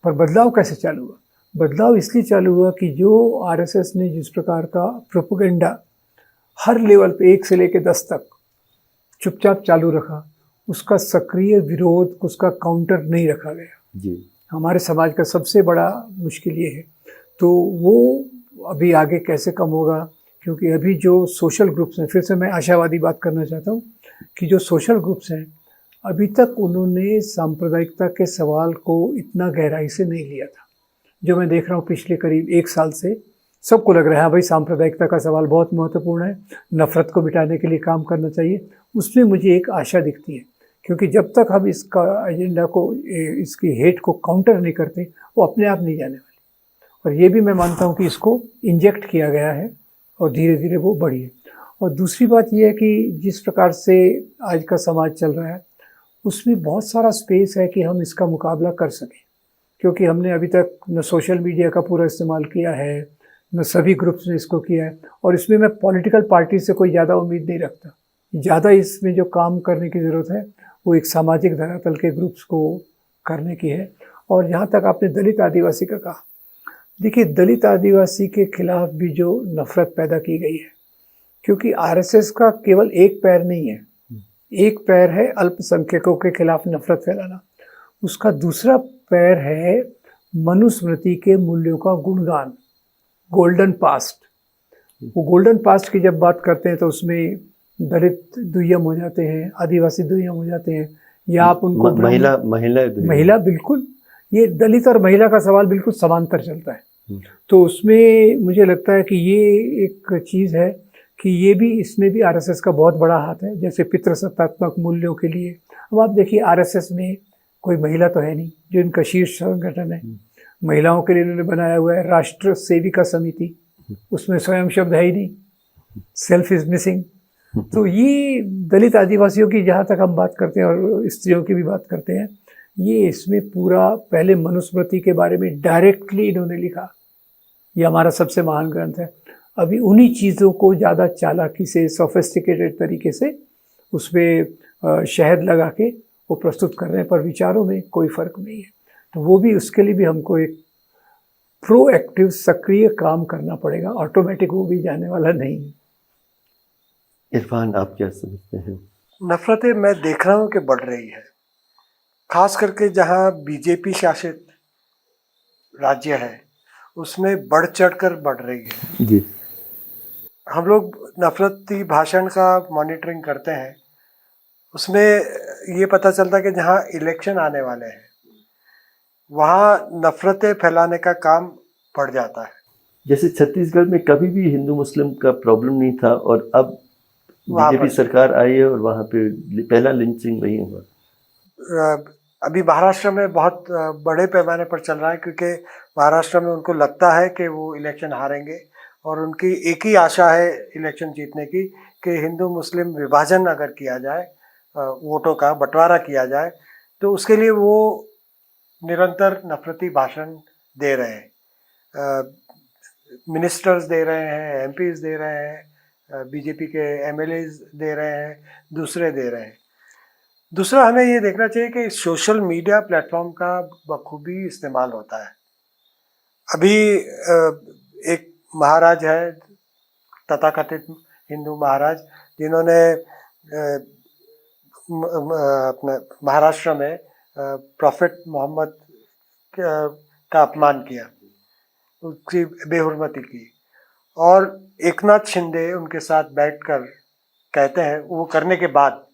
Speaker 4: पर बदलाव कैसे चालू हुआ? बदलाव इसलिए चालू हुआ कि जो आरएसएस ने जिस प्रकार का प्रोपेगेंडा हर लेवल पे 1 से लेकर 10 तक चुपचाप चालू रखा, उसका सक्रिय विरोध, उसका काउंटर नहीं रखा गया
Speaker 2: जी।
Speaker 4: हमारे समाज का सबसे बड़ा मुश्किल ये है। तो वो अभी आगे कैसे कम होगा? क्योंकि अभी जो सोशल ग्रुप्स हैं, फिर से मैं आशावादी बात करना चाहता हूँ कि जो सोशल ग्रुप्स हैं, अभी तक उन्होंने सांप्रदायिकता के सवाल को इतना गहराई से नहीं लिया था। जो मैं देख रहा हूँ पिछले करीब 1 साल से, सबको लग रहा है भाई सांप्रदायिकता का सवाल बहुत महत्वपूर्ण है, नफ़रत को मिटाने के लिए काम करना चाहिए। उसमें मुझे एक आशा दिखती है, क्योंकि जब तक हम इसका एजेंडा को, इसकी हेट को काउंटर नहीं करते, वो अपने आप नहीं जाने वाली। और ये भी मैं मानता हूँ कि इसको इंजेक्ट किया गया है और धीरे धीरे वो बढ़ी है। और दूसरी बात ये है कि जिस प्रकार से आज का समाज चल रहा है, उसमें बहुत सारा स्पेस है कि हम इसका मुकाबला कर सकें, क्योंकि हमने अभी तक न सोशल मीडिया का पूरा इस्तेमाल किया है, न सभी ग्रुप्स ने इसको किया है। और इसमें मैं पॉलिटिकल पार्टी से कोई ज़्यादा उम्मीद नहीं रखता। ज़्यादा इसमें जो काम करने की ज़रूरत है वो एक सामाजिक धरातल के ग्रुप्स को करने की है। और जहाँ तक आपने दलित आदिवासी का कहा, देखिए, दलित आदिवासी के खिलाफ भी जो नफ़रत पैदा की गई है, क्योंकि आरएसएस का केवल एक पैर नहीं है। एक पैर है अल्पसंख्यकों के खिलाफ नफ़रत फैलाना, उसका दूसरा पैर है मनुस्मृति के मूल्यों का गुणगान, गोल्डन पास्ट। वो गोल्डन पास्ट की जब बात करते हैं तो उसमें दलित दुय्यम हो जाते हैं, आदिवासी दुय्यम हो जाते हैं, या आप उनको महिला बिल्कुल, ये दलित और महिला का सवाल बिल्कुल समांतर चलता है। तो उसमें मुझे लगता है कि ये एक चीज़ है कि ये भी, इसमें भी आरएसएस का बहुत बड़ा हाथ है। जैसे पितृसत्तात्मक मूल्यों के लिए, अब आप देखिए आरएसएस में कोई महिला तो है नहीं, जो इनका शीर्ष संगठन है। महिलाओं के लिए इन्होंने बनाया हुआ है राष्ट्र सेविका समिति, उसमें स्वयं शब्द है ही नहीं, सेल्फ इज मिसिंग। तो ये दलित आदिवासियों की जहाँ तक हम बात करते हैं और स्त्रियों की भी बात करते हैं, ये इसमें पूरा पहले मनुस्मृति के बारे में डायरेक्टली इन्होंने लिखा, ये हमारा सबसे महान ग्रंथ है। अभी उन्हीं चीज़ों को ज़्यादा चालाकी से, सोफिस्टिकेटेड तरीके से उसमें शहद लगा के वो प्रस्तुत कर रहे हैं, पर विचारों में कोई फ़र्क नहीं है। तो वो भी, उसके लिए भी हमको एक प्रोएक्टिव, सक्रिय काम करना पड़ेगा, ऑटोमेटिक वो भी जाने वाला नहीं है।
Speaker 2: इरफान, आप क्या समझते हैं?
Speaker 5: नफरतें मैं देख रहा हूँ कि बढ़ रही है, खास करके जहाँ बीजेपी शासित राज्य है उसमें बढ़ चढ़कर बढ़ रही है
Speaker 2: जी।
Speaker 5: हम लोग नफरती भाषण का मॉनिटरिंग करते हैं, उसमें ये पता चलता है कि जहाँ इलेक्शन आने वाले हैं वहाँ नफरतें फैलाने का काम बढ़ जाता है।
Speaker 2: जैसे छत्तीसगढ़ में कभी भी हिंदू मुस्लिम का प्रॉब्लम नहीं था, और अब बीजेपी सरकार आई है और वहाँ पे पहला लिंचिंग वही हुआ।
Speaker 5: अभी महाराष्ट्र में बहुत बड़े पैमाने पर चल रहा है, क्योंकि महाराष्ट्र में उनको लगता है कि वो इलेक्शन हारेंगे और उनकी एक ही आशा है इलेक्शन जीतने की कि हिंदू मुस्लिम विभाजन अगर किया जाए, वोटों का बंटवारा किया जाए, तो उसके लिए वो निरंतर नफरती भाषण दे रहे हैं। मिनिस्टर्स दे रहे हैं, एमपीज दे रहे हैं, बीजेपी के एमएलएज दे रहे हैं, दूसरे दे रहे हैं। दूसरा, हमें ये देखना चाहिए कि सोशल मीडिया प्लेटफॉर्म का बखूबी इस्तेमाल होता है। अभी एक महाराज है, तथाकथित हिंदू महाराज, जिन्होंने अपने महाराष्ट्र में प्रॉफेट मोहम्मद का अपमान किया, उसकी बेहुरमती की, और एकनाथ शिंदे उनके साथ बैठकर कहते हैं, वो करने के बाद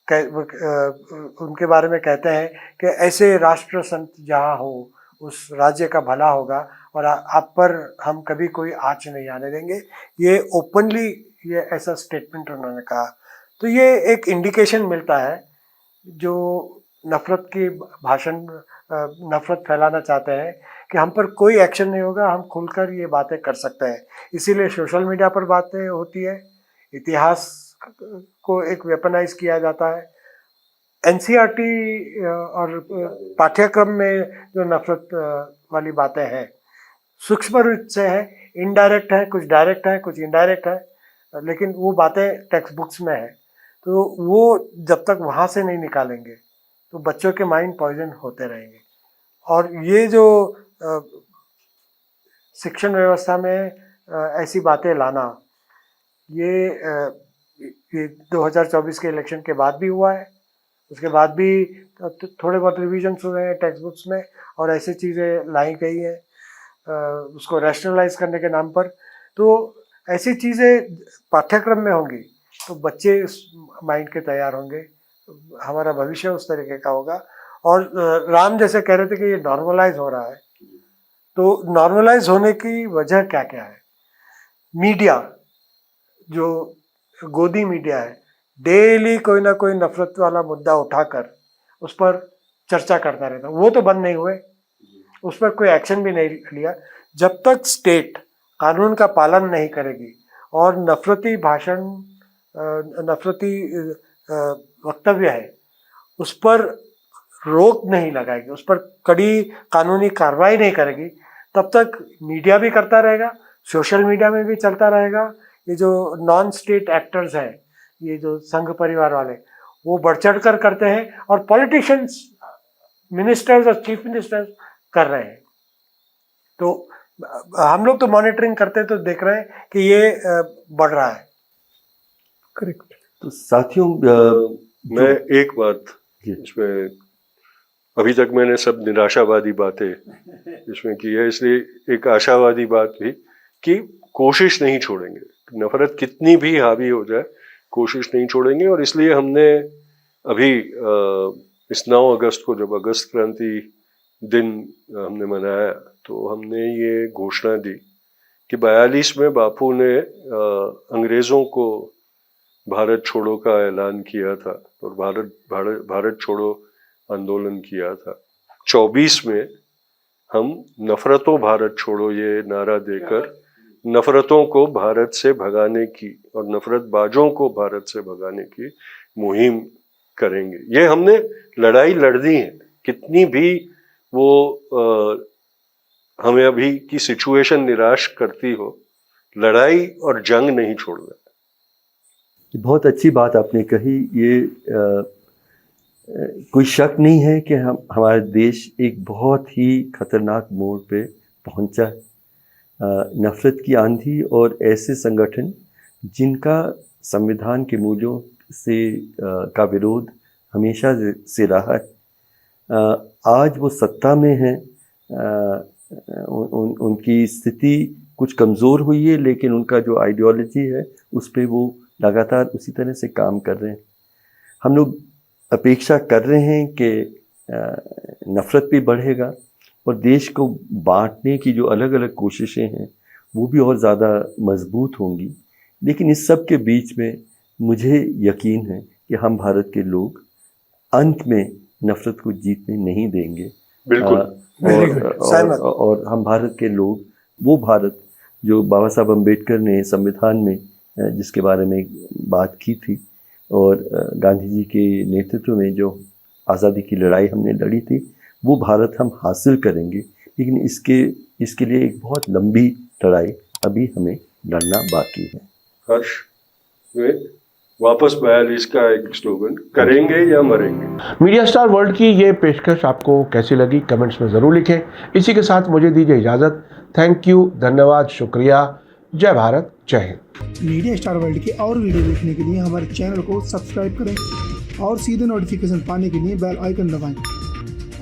Speaker 5: उनके बारे में कहते हैं कि ऐसे राष्ट्र संत जहाँ हो उस राज्य का भला होगा और आप पर हम कभी कोई आँच नहीं आने देंगे। ये ओपनली ये ऐसा स्टेटमेंट उन्होंने कहा। तो ये एक इंडिकेशन मिलता है, जो नफरत की भाषण नफरत फैलाना चाहते हैं कि हम पर कोई एक्शन नहीं होगा, हम खुलकर ये बातें कर सकते हैं। इसीलिए सोशल मीडिया पर बातें होती है, इतिहास को एक वेपनाइज किया जाता है। एनसीईआरटी और पाठ्यक्रम में जो नफरत वाली बातें हैं सूक्ष्म रूप से है, इनडायरेक्ट है, कुछ डायरेक्ट है, कुछ इनडायरेक्ट है, लेकिन वो बातें टेक्स्ट बुक्स में है। तो वो जब तक वहाँ से नहीं निकालेंगे तो बच्चों के माइंड पॉइजन होते रहेंगे। और ये जो शिक्षण व्यवस्था में ऐसी बातें लाना, ये 2024 के इलेक्शन के बाद भी हुआ है, उसके बाद भी थोड़े बहुत रिविजन हुए हैं टेक्स्ट बुक्स में और ऐसी चीज़ें लाई गई हैं उसको रैशनलाइज करने के नाम पर। तो ऐसी चीज़ें पाठ्यक्रम में होंगी तो बच्चे उस माइंड के तैयार होंगे, हमारा भविष्य उस तरीके का होगा। और राम जैसे कह रहे थे कि ये नॉर्मलाइज हो रहा है, तो नॉर्मलाइज होने की वजह क्या क्या है? मीडिया, जो गोदी मीडिया है, डेली कोई ना कोई नफरत वाला मुद्दा उठाकर उस पर चर्चा करता रहता, वो तो बंद नहीं हुए, उस पर कोई एक्शन भी नहीं लिया। जब तक स्टेट कानून का पालन नहीं करेगी और नफरती भाषण, नफरती वक्तव्य है उस पर रोक नहीं लगाएगी, उस पर कड़ी कानूनी कार्रवाई नहीं करेगी, तब तक मीडिया भी करता रहेगा, सोशल मीडिया में भी चलता रहेगा। ये जो नॉन स्टेट एक्टर्स हैं, ये जो संघ परिवार वाले, वो बढ़ चढ़ कर करते हैं और पॉलिटिशियंस, मिनिस्टर्स और चीफ मिनिस्टर्स कर रहे हैं। तो हम लोग तो मॉनिटरिंग करते तो देख रहे हैं कि ये बढ़ रहा है।
Speaker 4: करेक्ट।
Speaker 2: तो साथियों,
Speaker 3: मैं एक बात इसमें, अभी तक मैंने सब निराशावादी बातें इसमें की है, इसलिए एक आशावादी बात भी कि कोशिश नहीं छोड़ेंगे, नफरत कितनी भी हावी हो जाए कोशिश नहीं छोड़ेंगे। और इसलिए हमने अभी इस 9 अगस्त को, जब अगस्त क्रांति दिन हमने मनाया, तो हमने ये घोषणा दी कि 42 में बापू ने अंग्रेज़ों को भारत छोड़ो का ऐलान किया था और भारत छोड़ो आंदोलन किया था। 24 में हम नफरतों भारत छोड़ो ये नारा देकर नफरतों को भारत से भगाने की और नफरतबाजों को भारत से भगाने की मुहिम करेंगे। ये हमने लड़ाई लड़ दी है, कितनी भी वो हमें अभी की सिचुएशन निराश करती हो, लड़ाई और जंग नहीं छोड़ना।
Speaker 2: बहुत अच्छी बात आपने कही। ये कोई शक नहीं है कि हमारा देश एक बहुत ही खतरनाक मोड़ पे पहुंचा है। नफरत की आंधी और ऐसे संगठन जिनका संविधान के मूल्यों से का विरोध हमेशा से रहा है, आज वो सत्ता में हैं। उनकी स्थिति कुछ कमज़ोर हुई है, लेकिन उनका जो आइडियोलॉजी है उस पर वो लगातार उसी तरह से काम कर रहे हैं। हम लोग अपेक्षा कर रहे हैं कि नफ़रत भी बढ़ेगा और देश को बांटने की जो अलग अलग कोशिशें हैं वो भी और ज़्यादा मजबूत होंगी। लेकिन इस सब के बीच में मुझे यकीन है कि हम भारत के लोग अंत में नफ़रत को जीतने नहीं देंगे।
Speaker 3: बिल्कुल।
Speaker 2: और हम भारत के लोग, वो भारत जो बाबा साहब अम्बेडकर ने संविधान में जिसके बारे में बात की थी और गांधी जी के नेतृत्व में जो आज़ादी की लड़ाई हमने लड़ी थी, वो भारत हम हासिल करेंगे। लेकिन इसके लिए एक बहुत लंबी लड़ाई अभी हमें लड़ना बाकी है।
Speaker 3: हर्ष, वापस 42 का एक स्लोगन, करेंगे या मरेंगे।
Speaker 1: मीडिया स्टार वर्ल्ड की ये पेशकश आपको कैसी लगी कमेंट्स में ज़रूर लिखें। इसी के साथ मुझे दीजिए इजाज़त। थैंक यू, धन्यवाद, शुक्रिया। जय भारत, जय हिंद।
Speaker 6: मीडिया स्टार वर्ल्ड के और वीडियो देखने के लिए हमारे चैनल को सब्सक्राइब करें और सीधे नोटिफिकेशन पाने के लिए बेल आइकन दबाएं।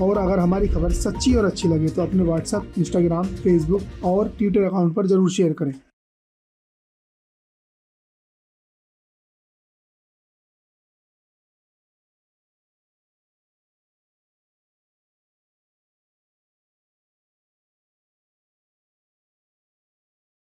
Speaker 6: और अगर हमारी खबर सच्ची और अच्छी लगे तो अपने व्हाट्सएप, इंस्टाग्राम, फेसबुक और ट्विटर अकाउंट पर जरूर शेयर करें।